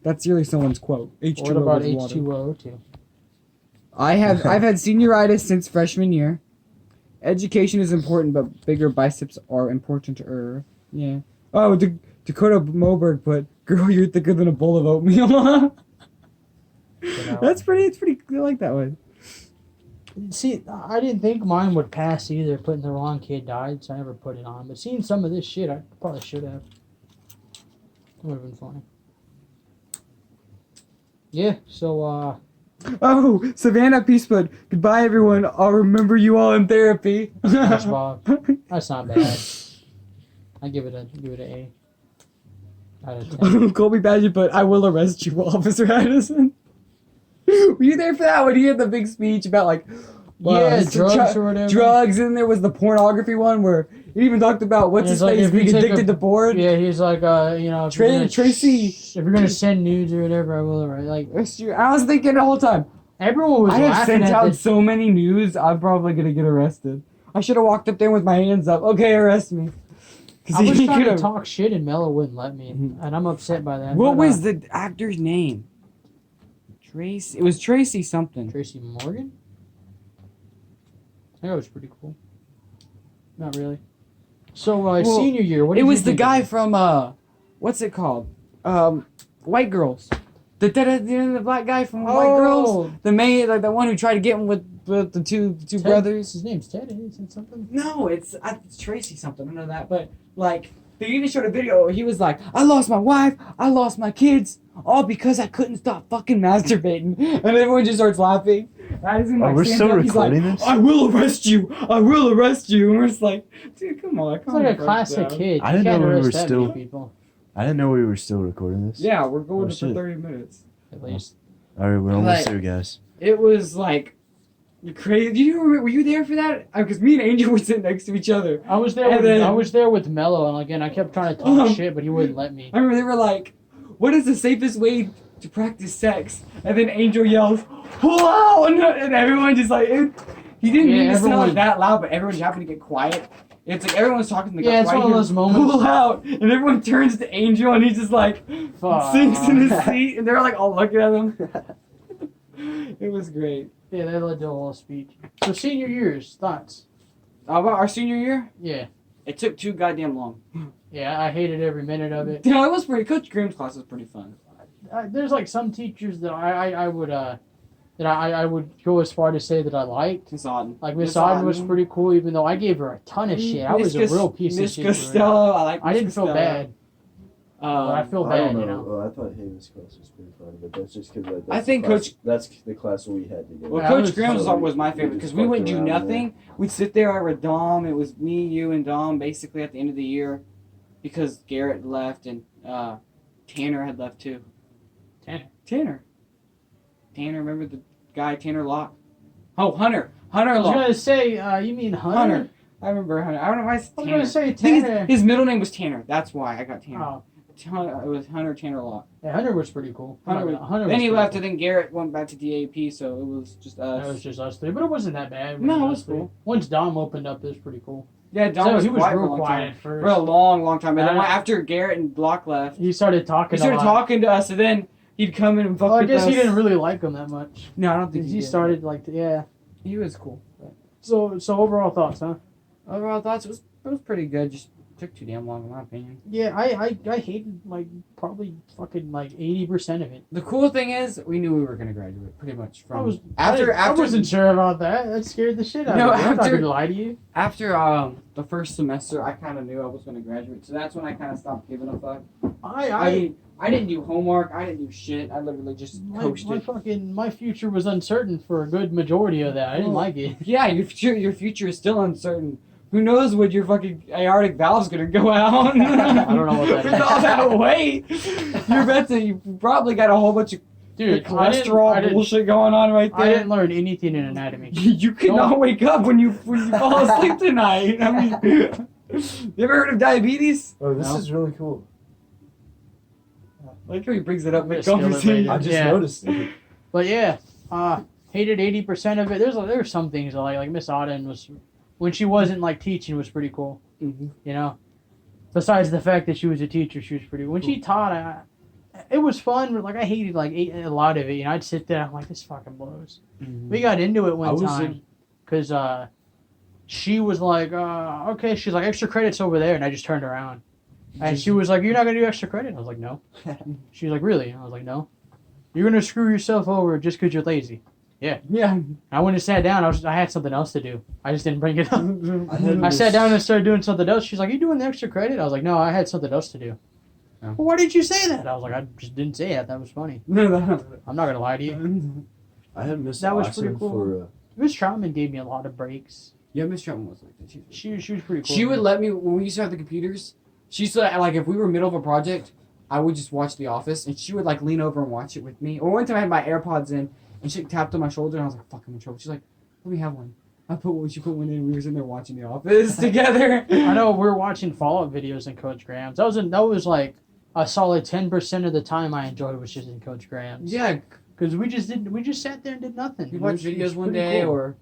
[SPEAKER 1] That's really someone's quote. H2O
[SPEAKER 2] What about
[SPEAKER 1] is water.
[SPEAKER 2] H2O too?
[SPEAKER 1] I've had senioritis since freshman year. Education is important, but bigger biceps are importanter. Yeah. Oh, Dakota Moberg put, "Girl, you're thicker than a bowl of oatmeal." It's pretty. I like that one.
[SPEAKER 2] See, I didn't think mine would pass either. Putting the wrong kid died, so I never put it on. But seeing some of this shit, I probably should have. It would have been funny. Yeah. So
[SPEAKER 1] Oh, Savannah Peace put, "Goodbye, everyone. I'll remember you all in therapy."
[SPEAKER 2] that's Bob. That's not bad. I give it a A. Out of 10.
[SPEAKER 1] Colby Badger put, "I will arrest you, Officer Addison." Were you there for that when he had the big speech about like
[SPEAKER 2] drugs or whatever.
[SPEAKER 1] drugs, and there was the pornography one where he even talked about what's
[SPEAKER 2] And
[SPEAKER 1] his
[SPEAKER 2] it's like
[SPEAKER 1] face
[SPEAKER 2] if you
[SPEAKER 1] being
[SPEAKER 2] take
[SPEAKER 1] addicted
[SPEAKER 2] a-
[SPEAKER 1] to porn.
[SPEAKER 2] Yeah, he's like, you know, if
[SPEAKER 1] Tra-
[SPEAKER 2] you're gonna
[SPEAKER 1] Tracy-
[SPEAKER 2] if you're gonna send nudes or whatever, I will. Right? Like
[SPEAKER 1] That's true. I was thinking the whole time,
[SPEAKER 2] everyone was
[SPEAKER 1] I have
[SPEAKER 2] laughing
[SPEAKER 1] sent
[SPEAKER 2] at
[SPEAKER 1] out
[SPEAKER 2] this.
[SPEAKER 1] so many news, I'm probably gonna get arrested. I should have walked up there with my hands up. Okay, arrest me.
[SPEAKER 2] I was
[SPEAKER 1] he
[SPEAKER 2] trying to
[SPEAKER 1] could've-
[SPEAKER 2] talk shit and Mello wouldn't let me,
[SPEAKER 1] Mhm.
[SPEAKER 2] and I'm upset by that.
[SPEAKER 1] What
[SPEAKER 2] but,
[SPEAKER 1] was the actor's name? Tracy. It was Tracy something.
[SPEAKER 2] Tracy Morgan? I think that was pretty cool. Not really. So
[SPEAKER 1] Well,
[SPEAKER 2] senior year, what did
[SPEAKER 1] It
[SPEAKER 2] you
[SPEAKER 1] was the
[SPEAKER 2] think
[SPEAKER 1] guy
[SPEAKER 2] of it?
[SPEAKER 1] from what's it called? White Girls. the black guy from White Girls, the main, like the one who tried to get him with the two
[SPEAKER 2] Ted?
[SPEAKER 1] brothers.
[SPEAKER 2] His name's Ted, isn't it something?
[SPEAKER 1] No, it's Tracy something. I know that, but like they even showed a video where he was like, "I lost my wife, I lost my kids, all because I couldn't stop fucking masturbating," and everyone just starts laughing.
[SPEAKER 4] We're still recording this?
[SPEAKER 1] I will arrest you. I will arrest you. And we're just like, dude, come on.
[SPEAKER 2] It's like a classic kid.
[SPEAKER 4] I didn't
[SPEAKER 2] You can't
[SPEAKER 4] know we
[SPEAKER 2] arrest
[SPEAKER 4] were
[SPEAKER 2] that
[SPEAKER 4] still-
[SPEAKER 2] many people,
[SPEAKER 4] I didn't know we were still recording this.
[SPEAKER 1] Yeah, we're going
[SPEAKER 4] Oh,
[SPEAKER 1] for
[SPEAKER 4] shit.
[SPEAKER 1] 30 minutes.
[SPEAKER 2] at least.
[SPEAKER 4] All right, we're almost
[SPEAKER 1] Like-
[SPEAKER 4] there, guys.
[SPEAKER 1] It was like crazy. Do you remember, were you there for that? Because me and Angel were sitting next to each other.
[SPEAKER 2] I was there.
[SPEAKER 1] And
[SPEAKER 2] With,
[SPEAKER 1] then-
[SPEAKER 2] I was there with Mello, and again, I kept trying to talk shit, but he wouldn't let me.
[SPEAKER 1] I remember they were like, "What is the safest way to practice sex?" And then Angel yells, "Pull out!" And everyone just like, he didn't
[SPEAKER 2] Yeah,
[SPEAKER 1] mean to sound
[SPEAKER 2] everyone-
[SPEAKER 1] like that loud, but everyone just happened to get quiet. It's like everyone's talking to the
[SPEAKER 2] Yeah, it's
[SPEAKER 1] quiet.
[SPEAKER 2] one of
[SPEAKER 1] He
[SPEAKER 2] those
[SPEAKER 1] goes,
[SPEAKER 2] moments.
[SPEAKER 1] "Pull out!" And everyone turns to Angel, and he just like
[SPEAKER 2] Fuck.
[SPEAKER 1] sinks in his seat, and they're like all looking at him. It was great.
[SPEAKER 2] Yeah, they led to a whole speech. So senior years, thoughts?
[SPEAKER 1] About our senior year,
[SPEAKER 2] Yeah,
[SPEAKER 1] it took too goddamn long.
[SPEAKER 2] yeah, I hated every minute of it.
[SPEAKER 1] You know, it was pretty. Coach Graham's class was pretty fun.
[SPEAKER 2] There's like some teachers that I would I would go as far to say that I liked.
[SPEAKER 1] Miss Auden.
[SPEAKER 2] Like Miss Auden was pretty cool, even though I gave her a ton of shit. I was a real piece of
[SPEAKER 1] Miss
[SPEAKER 2] shit. to her.
[SPEAKER 1] Costello, I like.
[SPEAKER 2] I didn't feel bad. But I feel
[SPEAKER 3] I
[SPEAKER 2] bad,
[SPEAKER 3] don't
[SPEAKER 2] you
[SPEAKER 3] know.
[SPEAKER 2] know.
[SPEAKER 3] Well, I thought Hayden's class was pretty fun, but that's just because
[SPEAKER 1] I think
[SPEAKER 3] that's the class we had together.
[SPEAKER 1] Well,
[SPEAKER 2] Yeah,
[SPEAKER 1] Coach
[SPEAKER 2] was-
[SPEAKER 1] Graham's
[SPEAKER 3] so
[SPEAKER 1] was my
[SPEAKER 3] we
[SPEAKER 1] favorite
[SPEAKER 3] just
[SPEAKER 1] because we wouldn't do
[SPEAKER 3] fucked around
[SPEAKER 1] nothing. We'd sit there with Dom. It was me, you, and Dom basically at the end of the year because Garrett left and Tanner had left too. Tanner. Remember the guy Tanner Locke? Oh, Hunter. Hunter
[SPEAKER 2] I was
[SPEAKER 1] Locke.
[SPEAKER 2] gonna say, you mean Hunter?
[SPEAKER 1] Hunter. I remember Hunter. I don't know why it's
[SPEAKER 2] I was
[SPEAKER 1] Tanner.
[SPEAKER 2] gonna say
[SPEAKER 1] I think
[SPEAKER 2] Tanner.
[SPEAKER 1] his middle name was Tanner. That's why I got Tanner.
[SPEAKER 2] Oh,
[SPEAKER 1] It was Hunter Tanner Locke.
[SPEAKER 2] yeah, Hunter was pretty cool.
[SPEAKER 1] Hunter was,
[SPEAKER 2] Hunter
[SPEAKER 1] then
[SPEAKER 2] was
[SPEAKER 1] he
[SPEAKER 2] pretty
[SPEAKER 1] left,
[SPEAKER 2] cool.
[SPEAKER 1] and then Garrett went back to DAP, so it was just us.
[SPEAKER 2] That was just us three, but it wasn't that bad.
[SPEAKER 1] No, it
[SPEAKER 2] Us
[SPEAKER 1] was
[SPEAKER 2] three.
[SPEAKER 1] cool.
[SPEAKER 2] Once Dom opened up, it was pretty cool.
[SPEAKER 1] Yeah, Dom
[SPEAKER 2] So
[SPEAKER 1] was
[SPEAKER 2] he was
[SPEAKER 1] quiet for a
[SPEAKER 2] real
[SPEAKER 1] long
[SPEAKER 2] quiet
[SPEAKER 1] time.
[SPEAKER 2] at first.
[SPEAKER 1] For a long time. And then
[SPEAKER 2] Uh,
[SPEAKER 1] after Garrett and Block left,
[SPEAKER 2] He started talking.
[SPEAKER 1] he started
[SPEAKER 2] a lot.
[SPEAKER 1] talking to us, and then he'd come in and fuck
[SPEAKER 2] Well, I
[SPEAKER 1] with
[SPEAKER 2] guess
[SPEAKER 1] us.
[SPEAKER 2] he didn't really like him that much.
[SPEAKER 1] No, I don't think
[SPEAKER 2] He
[SPEAKER 1] did.
[SPEAKER 2] started like, yeah.
[SPEAKER 1] He was cool.
[SPEAKER 2] So overall thoughts, huh?
[SPEAKER 1] Overall thoughts, it was pretty good. Just took too damn long, in my opinion.
[SPEAKER 2] Yeah, I hated like probably fucking like 80% of it.
[SPEAKER 1] The cool thing is, we knew we were gonna graduate pretty much from
[SPEAKER 2] I
[SPEAKER 1] after
[SPEAKER 2] wasn't sure about that. That scared the shit out
[SPEAKER 1] No,
[SPEAKER 2] of me. I'm not
[SPEAKER 1] after-
[SPEAKER 2] gonna lie to you.
[SPEAKER 1] after the first semester. I kind of knew I was gonna graduate, so that's when I kind of stopped giving a fuck. I mean, I didn't do homework. I didn't do shit. I literally just coasted.
[SPEAKER 2] My future was uncertain for a good majority of that. I didn't like it.
[SPEAKER 1] Yeah, your future is still uncertain. Who knows when your fucking aortic valve's gonna go out?
[SPEAKER 2] I don't know what that
[SPEAKER 1] With
[SPEAKER 2] is.
[SPEAKER 1] all that weight, you're about to. You probably got a whole bunch of
[SPEAKER 2] Dude,
[SPEAKER 1] cholesterol bullshit going on right
[SPEAKER 2] I
[SPEAKER 1] there.
[SPEAKER 2] didn't learn anything in anatomy.
[SPEAKER 1] You could
[SPEAKER 2] No.
[SPEAKER 1] not wake up when you fall asleep tonight. I mean, you ever heard of diabetes?
[SPEAKER 3] Oh, this
[SPEAKER 2] No.
[SPEAKER 3] is really cool.
[SPEAKER 1] Like how he brings it up in
[SPEAKER 2] We're gonna
[SPEAKER 1] conversation.
[SPEAKER 2] scale it
[SPEAKER 3] I
[SPEAKER 2] right
[SPEAKER 3] just
[SPEAKER 2] Yeah.
[SPEAKER 3] noticed it.
[SPEAKER 2] But yeah, hated 80% of it. There's some things that, like Miss Auden was, when she wasn't like teaching, was pretty cool.
[SPEAKER 1] Mhm.
[SPEAKER 2] You know, besides the fact that she was a teacher, she was pretty. When she taught, it was fun. But like I hated like a lot of it. You know, I'd sit there. I'm like, this fucking blows. We got into it
[SPEAKER 3] I
[SPEAKER 2] one
[SPEAKER 3] was
[SPEAKER 2] time because she was like, okay, she's like extra credits over there, and I just turned around, and she was like, you're not gonna do extra credit. I was like, no. She was like, really? I was like, no. You're gonna screw yourself over just because you're lazy.
[SPEAKER 1] Yeah.
[SPEAKER 2] I went and sat down. I had something else to do. I just didn't bring it up.
[SPEAKER 3] had
[SPEAKER 2] I sat down and started doing something else. She's like, you doing the extra credit? I was like, no, I had something else to do.
[SPEAKER 1] Oh.
[SPEAKER 2] Well, why did you say that? I was like, I just didn't say it. That was funny.
[SPEAKER 1] No.
[SPEAKER 2] I'm not gonna lie to you.
[SPEAKER 3] I had Miss
[SPEAKER 2] That was
[SPEAKER 3] Awesome
[SPEAKER 2] pretty cool.
[SPEAKER 3] for
[SPEAKER 2] Miss Troutman gave me a lot of breaks.
[SPEAKER 1] Yeah, Miss Troutman was like that.
[SPEAKER 2] She was pretty cool.
[SPEAKER 1] She would let me when we used to have the computers. She used to like if we were middle of a project, I would just watch The Office, and she would like lean over and watch it with me. Or one time I had my AirPods in, and she tapped on my shoulder, and I was like, "Fuck, I'm in trouble." She's like, "Let me have one." She put one in. And we were sitting there watching The Office together.
[SPEAKER 2] I know we were watching Fallout videos in Coach Graham's. That was like a solid 10% of the time I enjoyed was just in Coach Graham's.
[SPEAKER 1] Yeah,
[SPEAKER 2] Because we just sat there and did nothing.
[SPEAKER 1] you
[SPEAKER 2] It
[SPEAKER 1] watch
[SPEAKER 2] was- it
[SPEAKER 1] videos
[SPEAKER 2] was
[SPEAKER 1] one
[SPEAKER 2] pretty
[SPEAKER 1] day,
[SPEAKER 2] cool.
[SPEAKER 1] or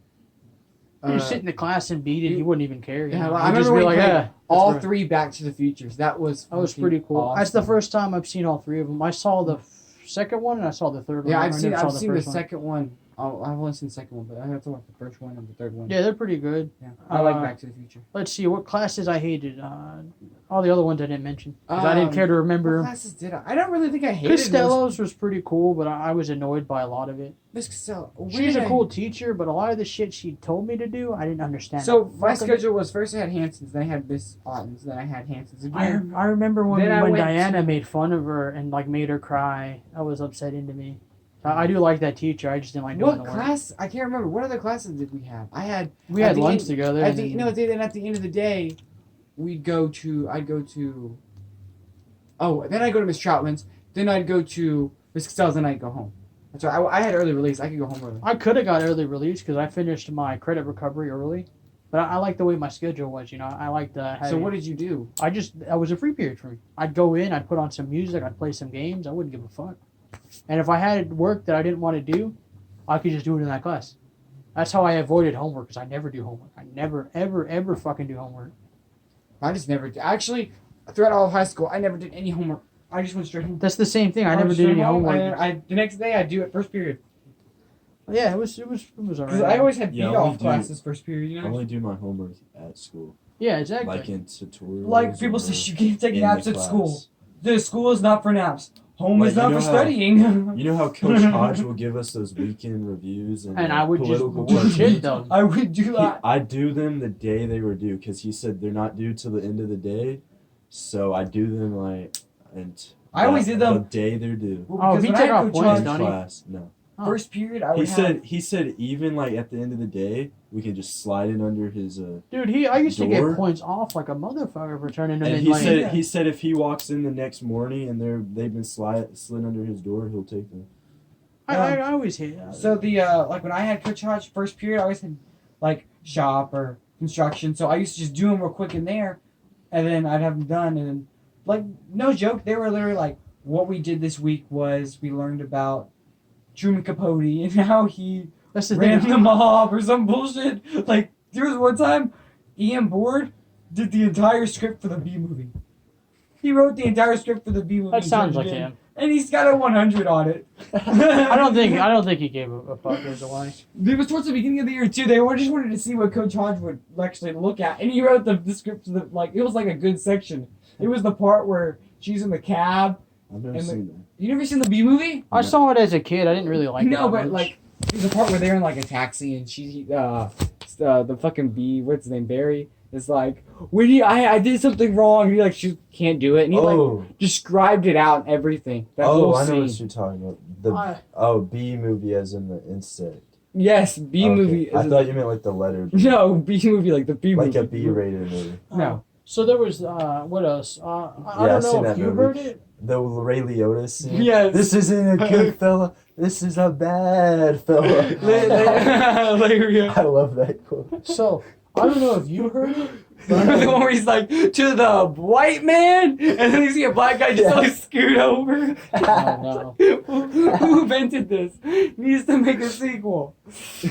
[SPEAKER 2] You just sit in the class and beat it.
[SPEAKER 1] you-
[SPEAKER 2] He wouldn't even care. You
[SPEAKER 1] yeah.
[SPEAKER 2] know?
[SPEAKER 1] I
[SPEAKER 2] He'd just
[SPEAKER 1] remember
[SPEAKER 2] be
[SPEAKER 1] we
[SPEAKER 2] like,
[SPEAKER 1] played
[SPEAKER 2] yeah.
[SPEAKER 1] all
[SPEAKER 2] that's right.
[SPEAKER 1] 3 Back to the Futures. That was
[SPEAKER 2] That was
[SPEAKER 1] fucking
[SPEAKER 2] pretty cool.
[SPEAKER 1] Awesome.
[SPEAKER 2] That's the first time I've seen all 3 of them. I saw the second one and I saw the third one.
[SPEAKER 1] Yeah,
[SPEAKER 2] I
[SPEAKER 1] I've
[SPEAKER 2] never
[SPEAKER 1] seen
[SPEAKER 2] saw
[SPEAKER 1] the
[SPEAKER 2] first one.
[SPEAKER 1] second one.
[SPEAKER 5] I've only seen the second one, but I have to watch the first one and the third one.
[SPEAKER 2] Yeah, they're pretty good.
[SPEAKER 5] Yeah. I like
[SPEAKER 2] Uh,
[SPEAKER 5] Back to the Future.
[SPEAKER 2] Let's see, what classes I hated. All the other ones I didn't mention. 'Cause I didn't care to
[SPEAKER 5] What
[SPEAKER 2] remember.
[SPEAKER 5] classes did I? I don't really think I hated
[SPEAKER 2] Costello's was pretty cool, but I was annoyed by a lot of it.
[SPEAKER 5] Miss Costello.
[SPEAKER 2] She's a cool teacher, but a lot of the shit she told me to do, I didn't understand.
[SPEAKER 5] So my
[SPEAKER 2] Fuck with it.
[SPEAKER 5] schedule was first I had Hanson's, then I had Miss Otten's, then I had Hanson's again.
[SPEAKER 2] I remember when
[SPEAKER 5] Then I went
[SPEAKER 2] Diana
[SPEAKER 5] to-
[SPEAKER 2] made fun of her and like made her cry. That was upsetting to me. I do like that teacher. I just didn't like doing
[SPEAKER 5] What
[SPEAKER 2] the work.
[SPEAKER 5] class? I can't remember. What other classes did we have?
[SPEAKER 2] We
[SPEAKER 5] at
[SPEAKER 2] had
[SPEAKER 5] the
[SPEAKER 2] lunch
[SPEAKER 5] end-
[SPEAKER 2] together.
[SPEAKER 5] At
[SPEAKER 2] and
[SPEAKER 5] the,
[SPEAKER 2] then-
[SPEAKER 5] no, then at the end of the day, I'd go to. Oh, then I'd go to Miss Troutman's. Then I'd go to Miss Costello's. Then I'd go home. That's right. I had early release. I could go home early.
[SPEAKER 2] I could have got early release because I finished my credit recovery early. But I like the way my schedule was, I liked
[SPEAKER 5] So what did you do?
[SPEAKER 2] I was a free period for me. I'd go in, I'd put on some music, I'd play some games. I wouldn't give a fuck. And if I had work that I didn't want to do, I could just do it in that class. That's how I avoided homework because I never do homework. I never, ever, ever fucking do homework.
[SPEAKER 5] I just never did. Actually, throughout all of high school, I never did any homework. I just went straight home.
[SPEAKER 2] That's the same thing. I never did any homework.
[SPEAKER 5] The next day, I do it first period.
[SPEAKER 2] Yeah, it was
[SPEAKER 5] Because
[SPEAKER 2] alright.
[SPEAKER 5] I always had
[SPEAKER 3] Yeah,
[SPEAKER 5] beat
[SPEAKER 3] I
[SPEAKER 5] off
[SPEAKER 3] only do-
[SPEAKER 5] classes first period.
[SPEAKER 3] I only do my homework at school,
[SPEAKER 2] Yeah, exactly.
[SPEAKER 3] like in tutorials.
[SPEAKER 1] Like people
[SPEAKER 3] or
[SPEAKER 1] say, you can't take
[SPEAKER 3] in
[SPEAKER 1] naps
[SPEAKER 3] the
[SPEAKER 1] at
[SPEAKER 3] class.
[SPEAKER 1] school. The school is not for naps. Home
[SPEAKER 3] Like,
[SPEAKER 1] is
[SPEAKER 3] you
[SPEAKER 1] not
[SPEAKER 3] know
[SPEAKER 1] for
[SPEAKER 3] how-
[SPEAKER 1] studying.
[SPEAKER 3] You know how Coach Hodge will give us those weekend reviews and
[SPEAKER 2] I would just
[SPEAKER 3] political
[SPEAKER 2] bullshit
[SPEAKER 3] worksheets?
[SPEAKER 2] them.
[SPEAKER 1] I would do that.
[SPEAKER 3] I do them the day they were due because he said they're not due till the end of the day, so I do them
[SPEAKER 1] I always did them-
[SPEAKER 3] the day they're due.
[SPEAKER 1] Well,
[SPEAKER 2] Oh,
[SPEAKER 1] because
[SPEAKER 2] he
[SPEAKER 1] when I
[SPEAKER 2] took
[SPEAKER 1] had
[SPEAKER 2] off
[SPEAKER 1] Coach
[SPEAKER 2] points,
[SPEAKER 1] Hodge,
[SPEAKER 2] don't he?
[SPEAKER 3] Class, no.
[SPEAKER 2] Oh.
[SPEAKER 1] first period, I would
[SPEAKER 3] He said even like at the end of the day, we can just slide it under his
[SPEAKER 2] Dude, I used to
[SPEAKER 3] Door?
[SPEAKER 2] get points off like a motherfucker for turning them
[SPEAKER 3] and
[SPEAKER 2] in
[SPEAKER 3] he
[SPEAKER 2] late.
[SPEAKER 3] said he said if he walks in the next morning and they've been slid under his door, he'll take them.
[SPEAKER 2] I always hate that.
[SPEAKER 1] So the like when I had Coach Hodge first period, I always had like shop or construction. So I used to just do them real quick in there, and then I'd have them done. And then, like no joke, they were literally like, what we did this week was we learned about Truman Capote and how he
[SPEAKER 2] That's the
[SPEAKER 1] ran
[SPEAKER 2] thing.
[SPEAKER 1] the mob or some bullshit. Like there was one time, Ian Board did the entire script for the B movie. He wrote the entire script for the B movie.
[SPEAKER 2] That
[SPEAKER 1] and
[SPEAKER 2] sounds
[SPEAKER 1] turned
[SPEAKER 2] like
[SPEAKER 1] it in.
[SPEAKER 2] him.
[SPEAKER 1] And he's got a 100 on it.
[SPEAKER 2] I don't think he gave a fuck either way.
[SPEAKER 1] It was towards the beginning of the year too. They just wanted to see what Coach Hodge would actually look at, and he wrote the script. It was like a good section. It was the part where she's in the cab.
[SPEAKER 3] I've never
[SPEAKER 1] And
[SPEAKER 3] seen that.
[SPEAKER 1] You never seen the B movie?
[SPEAKER 2] I saw it as a kid. I didn't really like it.
[SPEAKER 1] No,
[SPEAKER 2] that
[SPEAKER 1] but
[SPEAKER 2] much.
[SPEAKER 1] like there's a part where they're in like a taxi, and the fucking B, what's his name, Barry, is like, I did something wrong. And he like she can't do it, and he like described it out and everything. That whole
[SPEAKER 3] I know what
[SPEAKER 1] scene.
[SPEAKER 3] you're talking about. B movie as in the insect.
[SPEAKER 1] Yes, B
[SPEAKER 3] Okay.
[SPEAKER 1] movie.
[SPEAKER 3] I thought you meant like the letter B.
[SPEAKER 1] No, B movie, like the B
[SPEAKER 3] Like
[SPEAKER 1] movie.
[SPEAKER 3] a B-rated movie.
[SPEAKER 1] No.
[SPEAKER 2] So there was what else? I
[SPEAKER 3] Yeah,
[SPEAKER 2] don't
[SPEAKER 3] I've seen
[SPEAKER 2] know if
[SPEAKER 3] that
[SPEAKER 2] you
[SPEAKER 3] movie.
[SPEAKER 2] heard it.
[SPEAKER 3] The Ray Liotta scene.
[SPEAKER 1] Yes.
[SPEAKER 3] This isn't a good fella. This is a bad fella.
[SPEAKER 1] Hilarious.
[SPEAKER 3] I love that quote.
[SPEAKER 2] So I don't know if you heard it.
[SPEAKER 1] The one where he's like, to the white man, and then you see a black guy just like scoot over.
[SPEAKER 2] No.
[SPEAKER 1] Who invented this? Needs to make a sequel.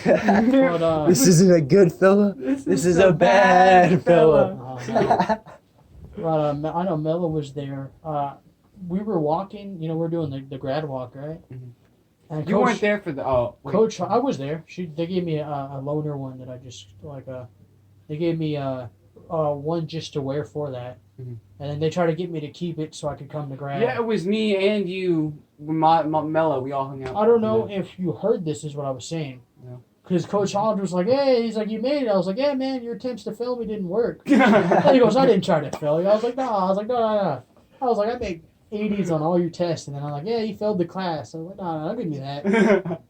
[SPEAKER 2] But,
[SPEAKER 3] This isn't a good fella. This is a bad fella.
[SPEAKER 2] I know Mella was there. We were walking. We're doing the grad walk, right?
[SPEAKER 5] Mhm.
[SPEAKER 2] And
[SPEAKER 5] You weren't there for the
[SPEAKER 2] Coach, I was there. They gave me a loaner one that I just they gave me one just to wear for that,
[SPEAKER 5] Mhm.
[SPEAKER 2] and then they tried to get me to keep it so I could come to grad.
[SPEAKER 5] Yeah, it was me and you, Mella. We all hung out.
[SPEAKER 2] I don't know if you heard this. Is what I was saying.
[SPEAKER 5] No.
[SPEAKER 2] Because Coach Hodge was like, "Hey," he's like, "You made it." I was like, "Yeah, man, your attempts to fail me didn't work." And he goes, "I didn't try to fail you." I was like, "No." I was like, "No." I was like, "I made 80s on all your tests," and then I'm like, "Yeah, you failed the class." I was like, "No, don't give me that."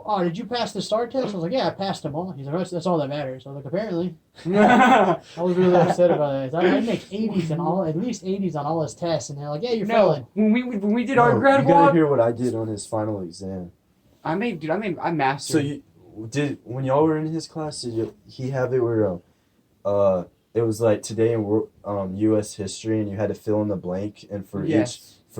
[SPEAKER 2] "Oh, did you pass the STAR test?" I was like, "Yeah, I passed them all." He's like, "That's all that matters." I was like, "Apparently." I was really upset about that. I make 80s and at least 80s on all his tests, and they're like, "Yeah, you're failing."
[SPEAKER 1] when we did our
[SPEAKER 3] No,
[SPEAKER 1] grad
[SPEAKER 3] you gotta
[SPEAKER 1] walk,
[SPEAKER 3] hear what I did on his final exam.
[SPEAKER 5] I mastered.
[SPEAKER 3] So when y'all were in his class, he have it where it was like today in U.S. history, and you had to fill in the blank, and for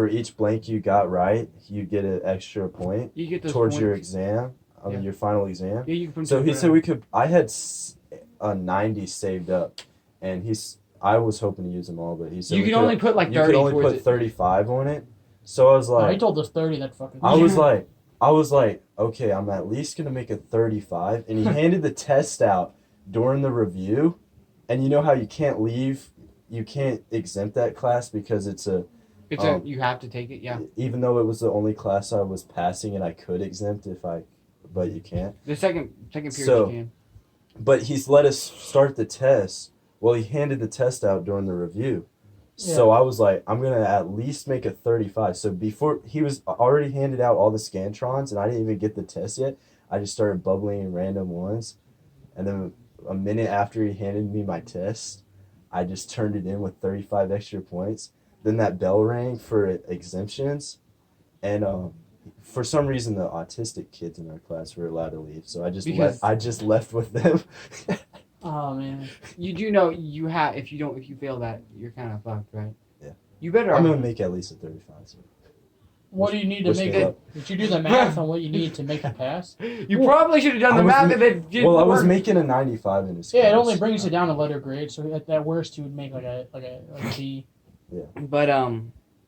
[SPEAKER 3] each blank you got right, you get an extra point
[SPEAKER 5] you get those
[SPEAKER 3] towards your
[SPEAKER 5] points.
[SPEAKER 3] exam.
[SPEAKER 5] Yeah.
[SPEAKER 3] Your final exam.
[SPEAKER 5] Yeah, you can put
[SPEAKER 3] So
[SPEAKER 5] them
[SPEAKER 3] he
[SPEAKER 5] together.
[SPEAKER 3] said we could. I had a 90 saved up, and I was hoping to use them all, but he said
[SPEAKER 5] You
[SPEAKER 3] we
[SPEAKER 5] can only put like
[SPEAKER 3] you
[SPEAKER 5] 30
[SPEAKER 3] could only
[SPEAKER 5] towards
[SPEAKER 3] put
[SPEAKER 5] it.
[SPEAKER 3] 35 on it. So I was
[SPEAKER 2] Oh, he
[SPEAKER 3] like,
[SPEAKER 2] told us 30. That fucking.
[SPEAKER 3] I was like, I was like, okay, I'm at least gonna make a 35, and he handed the test out during the review, and you know how you can't exempt that class because it's a
[SPEAKER 5] You have to take it, yeah.
[SPEAKER 3] even though it was the only class I was passing and I could exempt but you can't.
[SPEAKER 5] The second period
[SPEAKER 3] So-
[SPEAKER 5] you can.
[SPEAKER 3] But he's let us start the test. Well, he handed the test out during the review. So I was like, I'm going to at least make a 35. So before he was already handed out all the Scantrons and I didn't even get the test yet, I just started bubbling in random ones. And then a minute after he handed me my test, I just turned it in with 35 extra points. Then that bell rang for exemptions. And for some reason, the autistic kids in our class were allowed to leave. So I just left with them.
[SPEAKER 2] Oh man.
[SPEAKER 5] You do know if you fail that, you're kind of fucked, right?
[SPEAKER 3] Yeah.
[SPEAKER 5] You better.
[SPEAKER 3] I'm going to make at least a 35. So.
[SPEAKER 2] What do you need to
[SPEAKER 3] Which
[SPEAKER 2] make
[SPEAKER 3] goes
[SPEAKER 2] it?
[SPEAKER 3] up.
[SPEAKER 2] Did you do the math on what you need to make it pass?
[SPEAKER 5] You probably should have done
[SPEAKER 3] I
[SPEAKER 5] the
[SPEAKER 3] was
[SPEAKER 5] math
[SPEAKER 3] ma-
[SPEAKER 5] and then did
[SPEAKER 3] Well, I was
[SPEAKER 5] work.
[SPEAKER 3] making a 95 in his
[SPEAKER 2] Yeah, it
[SPEAKER 3] class.
[SPEAKER 2] only brings it down a letter grade. So at worst, you would make like a B.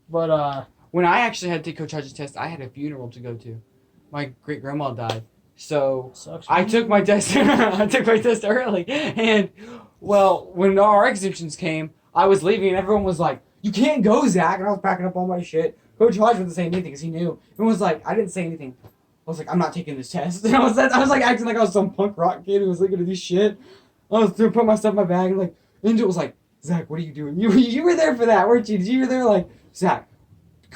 [SPEAKER 5] But when I actually had to take Coach Hodge's test, I had a funeral to go to. My great grandma died, so
[SPEAKER 2] Sucks.
[SPEAKER 5] I took my test. I took my test early, and well, when our exemptions came, I was leaving, and everyone was like, "You can't go, Zach," and I was packing up all my shit. Coach Hodge wasn't saying anything because he knew. Everyone was like, I didn't say anything. I was like, I'm not taking this test. And I was like acting like I was some punk rock kid who was like gonna do shit. I was gonna put my stuff in my bag, and like Angel was like, Zach, what are you doing? You were there for that, weren't you? You were there like, Zach,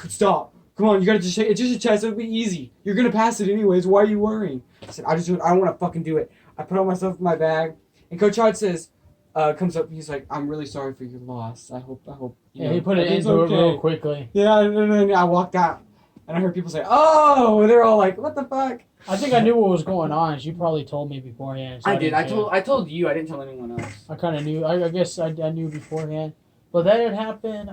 [SPEAKER 5] stop. Come on, you gotta just it's just a test, it'll be easy. You're gonna pass it anyways, why are you worrying? I said, I don't wanna fucking do it. I put all my stuff in my bag, and Coach Hodge says, comes up, he's like, I'm really sorry for your loss. I hope you
[SPEAKER 2] Yeah,
[SPEAKER 5] know,
[SPEAKER 2] he put it
[SPEAKER 5] everything's
[SPEAKER 2] into
[SPEAKER 5] okay.
[SPEAKER 2] it real quickly.
[SPEAKER 5] Yeah, and then I walked out, and I heard people say, oh, they're all like, what the fuck?
[SPEAKER 2] I think I knew what was going on. You probably told me beforehand. So
[SPEAKER 5] I did.
[SPEAKER 2] didn't care.
[SPEAKER 5] I told you. I didn't tell anyone else.
[SPEAKER 2] I kind of knew. I guess I knew beforehand. But that had happened.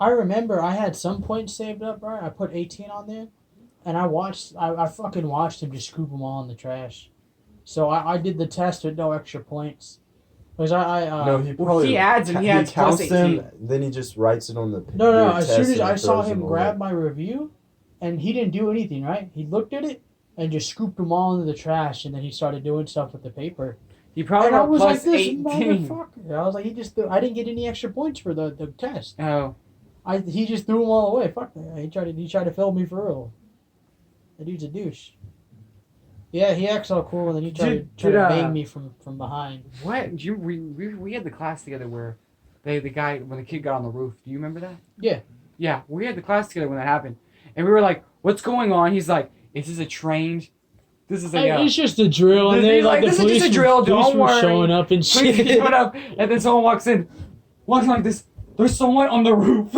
[SPEAKER 2] I remember I had some points saved up, right? I put 18 on there. And I fucking watched him just scoop them all in the trash. So I did the test with no extra points. Because
[SPEAKER 3] No, he probably
[SPEAKER 5] he adds and he adds plus
[SPEAKER 3] counts them.
[SPEAKER 5] 18.
[SPEAKER 3] Then he just writes it on the
[SPEAKER 2] No,
[SPEAKER 3] your
[SPEAKER 2] as
[SPEAKER 3] test
[SPEAKER 2] soon as
[SPEAKER 3] and
[SPEAKER 2] I saw
[SPEAKER 3] throws
[SPEAKER 2] him
[SPEAKER 3] them
[SPEAKER 2] grab
[SPEAKER 3] away.
[SPEAKER 2] my review, and he didn't do anything, right? He looked at it and just scooped them all into the trash, and then he started doing stuff with the paper.
[SPEAKER 5] He probably
[SPEAKER 2] And I
[SPEAKER 5] got
[SPEAKER 2] was
[SPEAKER 5] plus
[SPEAKER 2] like, this
[SPEAKER 5] 18.
[SPEAKER 2] motherfucker. I was like, I didn't get any extra points for the test.
[SPEAKER 5] Oh.
[SPEAKER 2] He just threw them all away. Fuck that. He tried to fail me for real. That dude's a douche. Yeah, he acts all cool, and then he tried to bang me from behind.
[SPEAKER 5] What? We had the class together where when the kid got on the roof. Do you remember that?
[SPEAKER 2] Yeah.
[SPEAKER 5] Yeah, we had the class together when that happened. And we were like, what's going on? He's like, is this a trained? This is a...
[SPEAKER 2] It's just a drill, and
[SPEAKER 5] He's
[SPEAKER 2] then
[SPEAKER 5] like,
[SPEAKER 2] the
[SPEAKER 5] this is
[SPEAKER 2] police
[SPEAKER 5] just a drill,
[SPEAKER 2] police
[SPEAKER 5] don't
[SPEAKER 2] were
[SPEAKER 5] worry.
[SPEAKER 2] showing up and
[SPEAKER 5] Please
[SPEAKER 2] shit.
[SPEAKER 5] showing up, and then someone walks like this. There's someone on the roof.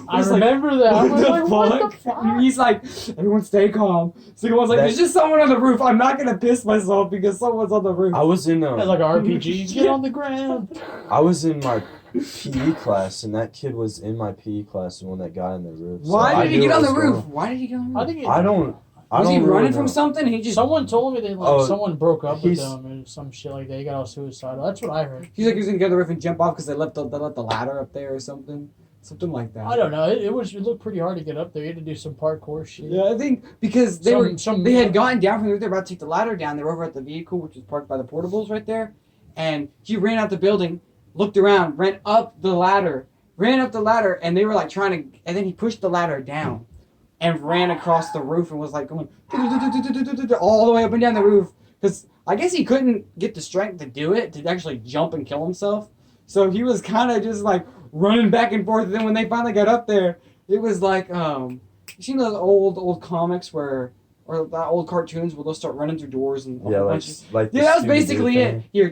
[SPEAKER 2] I remember that. I was like, what the fuck?
[SPEAKER 5] And he's like, everyone stay calm. So he was like, there's just someone on the roof. I'm not gonna piss myself because someone's on the roof.
[SPEAKER 3] I was in
[SPEAKER 2] It's like RPG. Get on the ground.
[SPEAKER 3] I was in my PE class, and that kid was in my PE class, the one that got in the roof. So
[SPEAKER 5] Why
[SPEAKER 3] I
[SPEAKER 5] did he
[SPEAKER 3] knew
[SPEAKER 5] get
[SPEAKER 3] what
[SPEAKER 5] on the
[SPEAKER 3] was
[SPEAKER 5] roof?
[SPEAKER 3] going
[SPEAKER 5] Why did he get on the
[SPEAKER 2] I
[SPEAKER 5] roof?
[SPEAKER 2] think
[SPEAKER 3] on. I don't
[SPEAKER 5] Was he
[SPEAKER 3] really
[SPEAKER 5] running from
[SPEAKER 3] know.
[SPEAKER 5] something? He just...
[SPEAKER 2] someone told me that
[SPEAKER 3] Oh,
[SPEAKER 2] someone broke up with
[SPEAKER 3] he's-
[SPEAKER 2] them or some shit like that. He got all suicidal. That's what I heard.
[SPEAKER 5] He's like, he's gonna get on the roof and jump off because they left the ladder up there or something. Something like that.
[SPEAKER 2] I don't know. It looked pretty hard to get up there. You had to do some parkour shit.
[SPEAKER 5] Yeah, I think because they
[SPEAKER 2] Some-
[SPEAKER 5] had gotten down from there. They were about to take the ladder down. They were over at the vehicle, which was parked by the portables right there. And he ran out the building, looked around, ran up the ladder, and they were like trying to. And then he pushed the ladder down, and ran across the roof and was like going all the way up and down the roof. Because I guess he couldn't get the strength to do it to actually jump and kill himself. So he was kind of just like running back and forth. And then when they finally got up there, it was like you seen those old comics or old cartoons where they'll start running through doors and
[SPEAKER 3] Yeah,
[SPEAKER 5] a
[SPEAKER 3] like
[SPEAKER 5] bunch of,
[SPEAKER 3] like. the
[SPEAKER 5] yeah, that was
[SPEAKER 3] Scooby-Doo
[SPEAKER 5] basically
[SPEAKER 3] thing.
[SPEAKER 5] it. Here,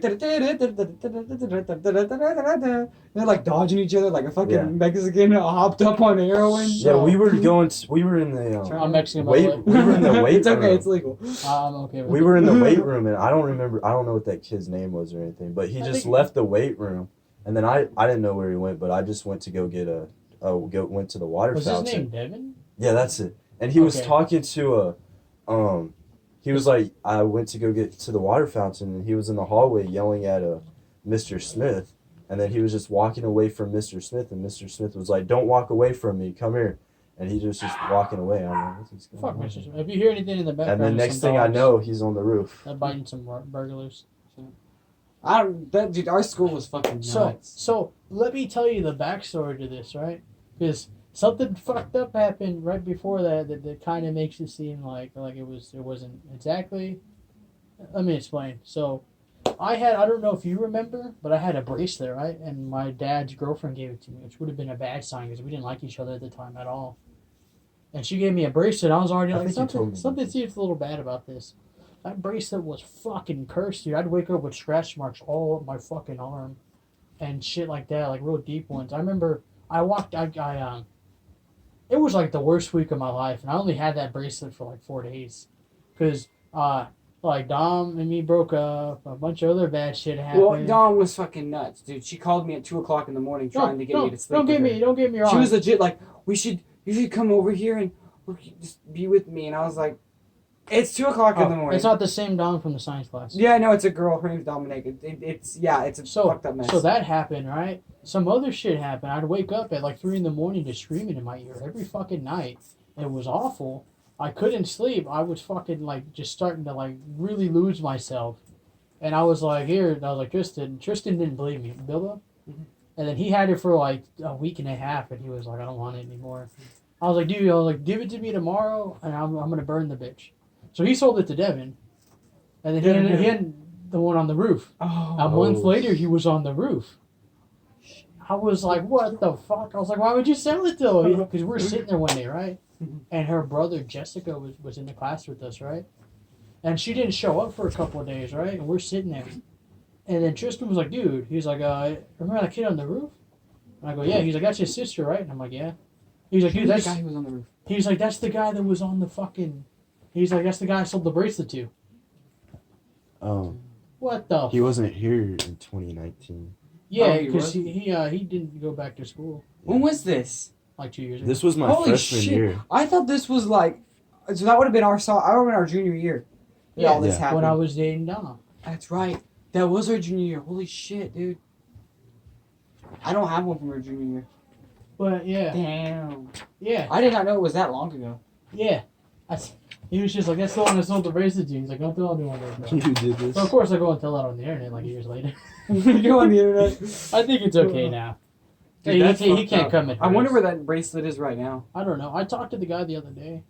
[SPEAKER 5] they're like dodging each other like a fucking
[SPEAKER 3] Yeah.
[SPEAKER 5] Mexican hopped up on heroin.
[SPEAKER 3] Yeah, we were we were in the
[SPEAKER 2] I'm Mexican. by
[SPEAKER 3] weight.
[SPEAKER 2] the way.
[SPEAKER 3] We were in the weight
[SPEAKER 5] It's okay,
[SPEAKER 3] room.
[SPEAKER 5] it's legal.
[SPEAKER 2] I'm okay with
[SPEAKER 3] We
[SPEAKER 2] it.
[SPEAKER 3] were in the weight room, and I don't know what that kid's name was or anything, but he
[SPEAKER 2] I
[SPEAKER 3] just
[SPEAKER 2] think-
[SPEAKER 3] left the weight room, and then I didn't know where he went, but I just went to go get went to the water
[SPEAKER 2] Was his
[SPEAKER 3] fountain.
[SPEAKER 2] name Devin?
[SPEAKER 3] Yeah, that's it. And he was
[SPEAKER 2] Okay.
[SPEAKER 3] talking to he was like, I went to go get to the water fountain, and he was in the hallway yelling at Mr. Smith, and then he was just walking away from Mr. Smith, and Mr. Smith was like, don't walk away from me, come here. and he was just walking away. I'm like, what's going
[SPEAKER 2] Fuck,
[SPEAKER 3] on?
[SPEAKER 2] Mr. If you hear anything in the background,
[SPEAKER 3] And the
[SPEAKER 2] of
[SPEAKER 3] next
[SPEAKER 2] some
[SPEAKER 3] thing I
[SPEAKER 2] dogs,
[SPEAKER 3] know, he's on the roof.
[SPEAKER 2] they're biting some burglars.
[SPEAKER 5] I don't. That dude, our school was fucking nuts.
[SPEAKER 2] So let me tell you the backstory to this, right? Because something fucked up happened right before that kind of makes it seem like it wasn't exactly. Let me explain. So, I don't know if you remember, but I had a bracelet, right? And my dad's girlfriend gave it to me, which would have been a bad sign because we didn't like each other at the time at all. And she gave me a bracelet. I was already
[SPEAKER 3] I
[SPEAKER 2] like,
[SPEAKER 3] think you told me
[SPEAKER 2] something
[SPEAKER 3] that.
[SPEAKER 2] seems a little bad about this. That bracelet was fucking cursed, dude. I'd wake up with scratch marks all up my fucking arm and shit like that, like real deep ones. I remember it was like the worst week of my life, and I only had that bracelet for like 4 days. Because, like, Dom and me broke up, a bunch of other bad shit happened.
[SPEAKER 5] Well, Dawn was fucking nuts, dude. She called me at 2:00 in the morning trying to get me to sleep.
[SPEAKER 2] Don't get me wrong.
[SPEAKER 5] She was legit like, you should come over here and just be with me. And I was like, it's 2:00 in the morning.
[SPEAKER 2] It's not the same Dom from the science class.
[SPEAKER 5] Yeah, no, it's a girl. Her name's Dominic. It's a fucked up mess.
[SPEAKER 2] So that happened, right? Some other shit happened. I'd wake up at like 3 in the morning just screaming in my ear every fucking night. It was awful. I couldn't sleep. I was fucking like just starting to like really lose myself. And I was like, Tristan didn't believe me. Bilbo?
[SPEAKER 5] Mhm.
[SPEAKER 2] And then he had it for like a week and a half and he was like, I don't want it anymore. I was like, dude, give it to me tomorrow and I'm gonna burn the bitch. So he sold it to Devin. And then he had the one on the roof. A month later, he was on the roof. I was like, what the fuck? I was like, why would you sell it to him? Because we're sitting there one day, right? And her brother, Jessica, was in the class with us, right? And she didn't show up for a couple of days, right? And we're sitting there. And then Tristan was like, dude, he's like, remember that kid on the roof? And I go, yeah. He's like, that's his sister, right? And I'm like, yeah. He's like, dude, that's
[SPEAKER 5] the guy who was on the roof.
[SPEAKER 2] He's like, that's the guy that was on the fucking... He's like, that's the guy I sold the bracelet to. What the?
[SPEAKER 3] He wasn't here in 2019.
[SPEAKER 2] Yeah,
[SPEAKER 5] he
[SPEAKER 2] because
[SPEAKER 5] was?
[SPEAKER 2] he didn't go back to school
[SPEAKER 5] When was this?
[SPEAKER 2] like 2 years ago.
[SPEAKER 3] This was my
[SPEAKER 5] Holy
[SPEAKER 3] freshman
[SPEAKER 5] shit.
[SPEAKER 3] year.
[SPEAKER 5] I thought this was like, so that would have been our junior year. that all this
[SPEAKER 3] Yeah.
[SPEAKER 5] happened.
[SPEAKER 2] when I was dating Dom.
[SPEAKER 5] That's right. That was our junior year. Holy shit, dude. I don't have one from our junior year.
[SPEAKER 2] But yeah,
[SPEAKER 5] Damn.
[SPEAKER 2] yeah,
[SPEAKER 5] I did not know it was that long ago.
[SPEAKER 2] yeah. He was just like, that's the one I sold the bracelet to. He's like, don't tell anyone that.
[SPEAKER 3] You did this.
[SPEAKER 2] So of course I go and tell that on the internet like years later.
[SPEAKER 5] Go on the internet.
[SPEAKER 2] I think it's okay now.
[SPEAKER 5] Dude,
[SPEAKER 2] Hey,
[SPEAKER 5] that's
[SPEAKER 2] he
[SPEAKER 5] fucked
[SPEAKER 2] can't
[SPEAKER 5] up.
[SPEAKER 2] come in.
[SPEAKER 5] I wonder where that bracelet is right now.
[SPEAKER 2] I don't know. I talked to the guy the other day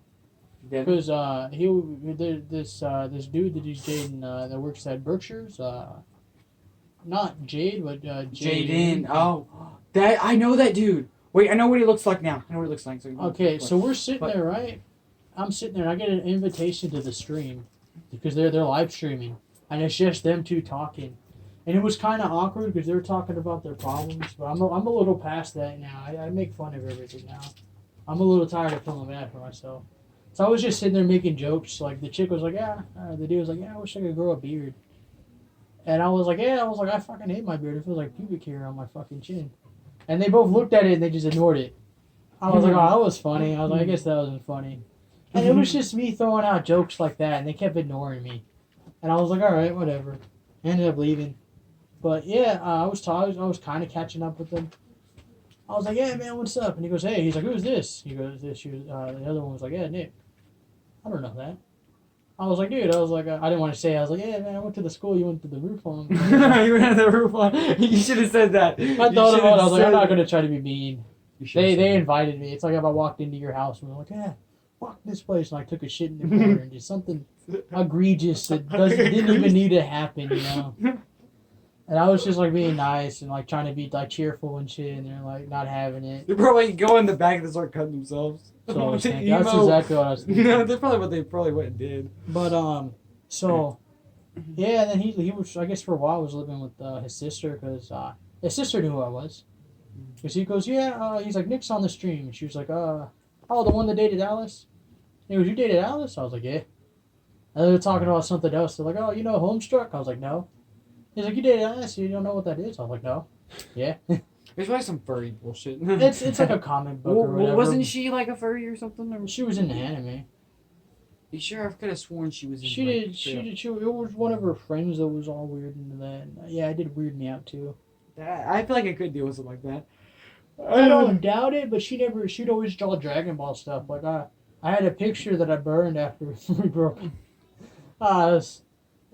[SPEAKER 5] Dead?
[SPEAKER 2] because this dude that he's dating that works at Berkshire's. Not Jade, but
[SPEAKER 5] Jaden. Oh, that I know that dude. Wait, I know what he looks like now. I know what he looks like.
[SPEAKER 2] Okay, so we're sitting there, right? I'm sitting there, and I get an invitation to the stream because they're live streaming, and it's just them two talking, and it was kind of awkward because they were talking about their problems. But I'm a little past that now. I make fun of everything now. I'm a little tired of feeling bad for myself. So I was just sitting there making jokes. Like the chick was like, yeah, the dude was like, yeah, I wish I could grow a beard. And I was like, yeah, I fucking hate my beard. It feels like pubic hair on my fucking chin. And they both looked at it and they just ignored it. I was like, oh, that was funny. I was like, I guess that wasn't funny. And it was just me throwing out jokes like that, and they kept ignoring me. And I was like, all right, whatever. I ended up leaving. But yeah, I was kind of catching up with them. I was like, yeah, man, what's up? And he goes, hey. He's like, who's this? He goes, this. The other one was like, yeah, Nick. I don't know that. I was like, dude, I didn't want to say. I was like, yeah, man, I went to the school you went to the roof on.
[SPEAKER 5] You went to the roof on. You should have said that.
[SPEAKER 2] I thought about it. I was like, I'm not going to try to be mean. They
[SPEAKER 3] They
[SPEAKER 2] invited me. It's like if I walked into your house and we're like, yeah, fuck this place. And I took a shit in the corner and just something egregious that didn't even need to happen, you know? And I was just like being nice and like trying to be like cheerful and shit, and they're like not having it.
[SPEAKER 5] They probably go in the back and start cutting themselves.
[SPEAKER 2] So I was thinking,
[SPEAKER 5] Emo.
[SPEAKER 2] that's exactly what I was thinking.
[SPEAKER 5] No, that's probably what they went and did.
[SPEAKER 2] But so yeah, and then he was, I guess for a while was living with his sister because his sister knew who I was. Because he goes, yeah, he's like, Nick's on the stream. And she was like, oh, the one that dated Alice? He goes, you dated Alice? I was like, yeah. And they were talking about something else. They're like, oh, you know Homestruck? I was like, no. He's like, you dated Alice? You don't know what that is? I was like, no. Yeah.
[SPEAKER 5] There's probably some furry bullshit.
[SPEAKER 2] It's like a comic book or whatever.
[SPEAKER 5] Wasn't she like a furry or something? Or
[SPEAKER 2] She was in the anime.
[SPEAKER 5] You sure? I could have sworn she was in
[SPEAKER 2] She did. It was one of her friends that was all weird into that. And, yeah, it did weird me out too.
[SPEAKER 5] I feel like I could deal with something like that.
[SPEAKER 2] I don't doubt it, but she'd always draw Dragon Ball stuff. Like I had a picture that I burned after we broke.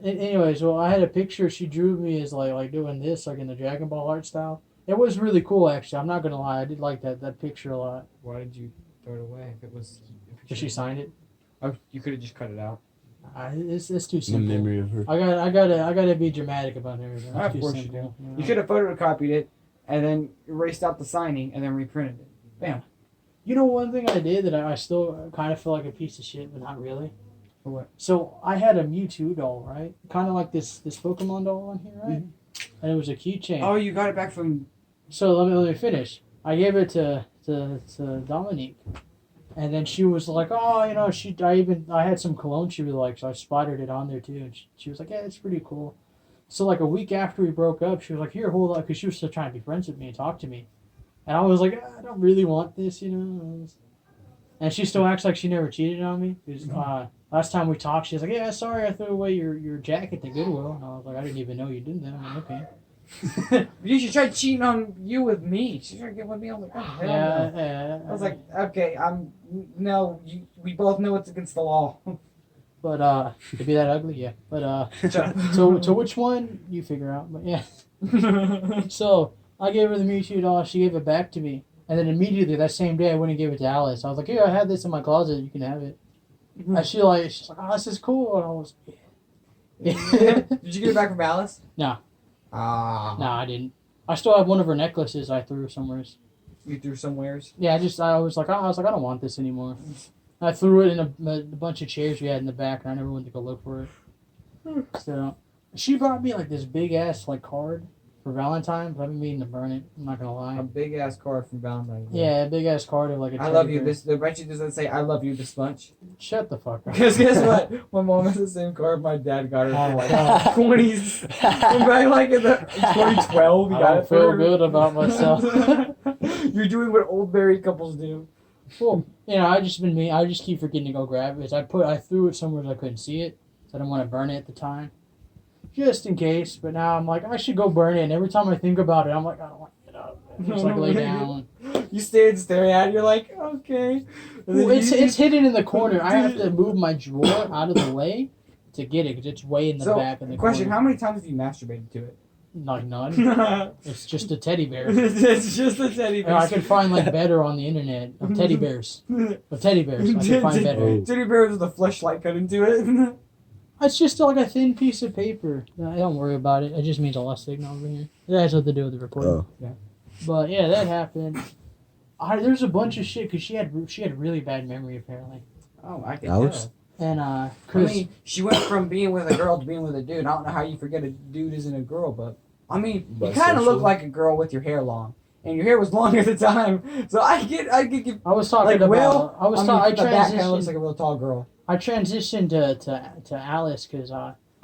[SPEAKER 2] Anyways, well, I had a picture she drew me as like doing this, like in the Dragon Ball art style. It was really cool, actually. I'm not gonna lie, I did like that picture a lot.
[SPEAKER 5] Why did you throw it away? If it was.
[SPEAKER 2] Because she signed it.
[SPEAKER 5] Oh, you could have just cut it out.
[SPEAKER 2] It's too
[SPEAKER 3] The
[SPEAKER 2] simple.
[SPEAKER 3] memory of her.
[SPEAKER 2] I gotta be dramatic about everything. It's
[SPEAKER 5] Of
[SPEAKER 2] too
[SPEAKER 5] course you
[SPEAKER 2] simple.
[SPEAKER 5] You could have photocopied it and then erased out the signing and then reprinted it. Bam.
[SPEAKER 2] You know one thing I did that I still kind of feel like a piece of shit, but not really.
[SPEAKER 5] For what?
[SPEAKER 2] So I had a Mewtwo doll, right? Kind of like this Pokemon doll on here, right? And it was a keychain.
[SPEAKER 5] Oh, you got it back from.
[SPEAKER 2] So let me finish. I gave it to Dominique, and then she was like, "Oh, you know, I had some cologne she really liked, so I spotted it on there too." And she was like, "Yeah, it's pretty cool." So like a week after we broke up, she was like, "Here, hold on," because she was still trying to be friends with me and talk to me, and I was like, "I don't really want this, you know." And she still acts like she never cheated on me. Because last time we talked, she was like, "Yeah, sorry, I threw away your jacket to Goodwill." And I was like, "I didn't even know you did that." I'm like, "Okay."
[SPEAKER 5] You should try cheating on you with me. She tried to get with me. I'm like, oh, hell no. I was like, okay, we both know it's against the law.
[SPEAKER 2] But to be that ugly, yeah. But so which one you figure out? But yeah. So I gave her the Mewtwo doll. She gave it back to me, and then immediately that same day I went and gave it to Alice. I was like, "Here, I have this in my closet. You can have it." And she's like, "Oh, this is cool." And I was, yeah.
[SPEAKER 5] Did you get it back from Alice?
[SPEAKER 2] No.
[SPEAKER 5] No,
[SPEAKER 2] No, I didn't. I still have one of her necklaces I threw somewhere.
[SPEAKER 5] you threw somewheres.
[SPEAKER 2] Yeah, I was like, I don't want this anymore. I threw it in a bunch of chairs we had in the back, and I never went to go look for it. So she brought me like this big ass like card for Valentine's. I've been meaning to burn it. I'm not gonna lie.
[SPEAKER 5] A big ass card from Valentine's Day.
[SPEAKER 2] Yeah, a big ass card of like a.
[SPEAKER 5] I love
[SPEAKER 2] teddy
[SPEAKER 5] you.
[SPEAKER 2] bear.
[SPEAKER 5] This. I bet you doesn't say I love you this much.
[SPEAKER 2] Shut the fuck up.
[SPEAKER 5] Because guess what? My mom has the same card my dad got her
[SPEAKER 2] Oh
[SPEAKER 5] for
[SPEAKER 2] my
[SPEAKER 5] like
[SPEAKER 2] God.
[SPEAKER 5] 20s. Back like in the 2012, he
[SPEAKER 2] I
[SPEAKER 5] got
[SPEAKER 2] don't
[SPEAKER 5] it
[SPEAKER 2] feel
[SPEAKER 5] for her.
[SPEAKER 2] good about myself.
[SPEAKER 5] You're doing what old married couples do.
[SPEAKER 2] Well, you know, I just keep forgetting to go grab it. I threw it somewhere I couldn't see it. So I didn't want to burn it at the time. Just in case. But now I'm like, I should go burn it. And every time I think about it, I'm like, I don't want to get up. And just like lay down.
[SPEAKER 5] You stay and stare at it. You're like, okay. And then
[SPEAKER 2] Well, it's
[SPEAKER 5] you-
[SPEAKER 2] hidden in the corner. I have to move my drawer out of the way to get it because it's way in the back in the
[SPEAKER 5] question:
[SPEAKER 2] corner.
[SPEAKER 5] how many times have you masturbated to it?
[SPEAKER 2] Like none. It's just a teddy bear.
[SPEAKER 5] It's just a teddy bear.
[SPEAKER 2] I could find like better on the internet of teddy bears. Of teddy bears, I could find better.
[SPEAKER 5] Teddy bear with a fleshlight cut into it.
[SPEAKER 2] It's just like a thin piece of paper. Don't worry about it. It just means a lot of signal over here. It has nothing to do with the recording.
[SPEAKER 3] Oh.
[SPEAKER 5] Yeah.
[SPEAKER 2] But yeah, that happened. There's a bunch of shit because she had really bad memory apparently.
[SPEAKER 5] Oh, I can
[SPEAKER 3] Alex?
[SPEAKER 5] tell.
[SPEAKER 2] And
[SPEAKER 5] I
[SPEAKER 2] Chris,
[SPEAKER 5] mean, she went from being with a girl to being with a dude. I don't know how you forget a dude isn't a girl, but I mean, you kind of look
[SPEAKER 3] Bisexual?
[SPEAKER 5] like a girl with your hair long, and your hair was long at the time. So I get.
[SPEAKER 2] I was talking
[SPEAKER 5] Like
[SPEAKER 2] about.
[SPEAKER 5] Will,
[SPEAKER 2] I was
[SPEAKER 5] I
[SPEAKER 2] talking.
[SPEAKER 5] mean, the back kind of looks like a real tall girl.
[SPEAKER 2] I transitioned to Alice because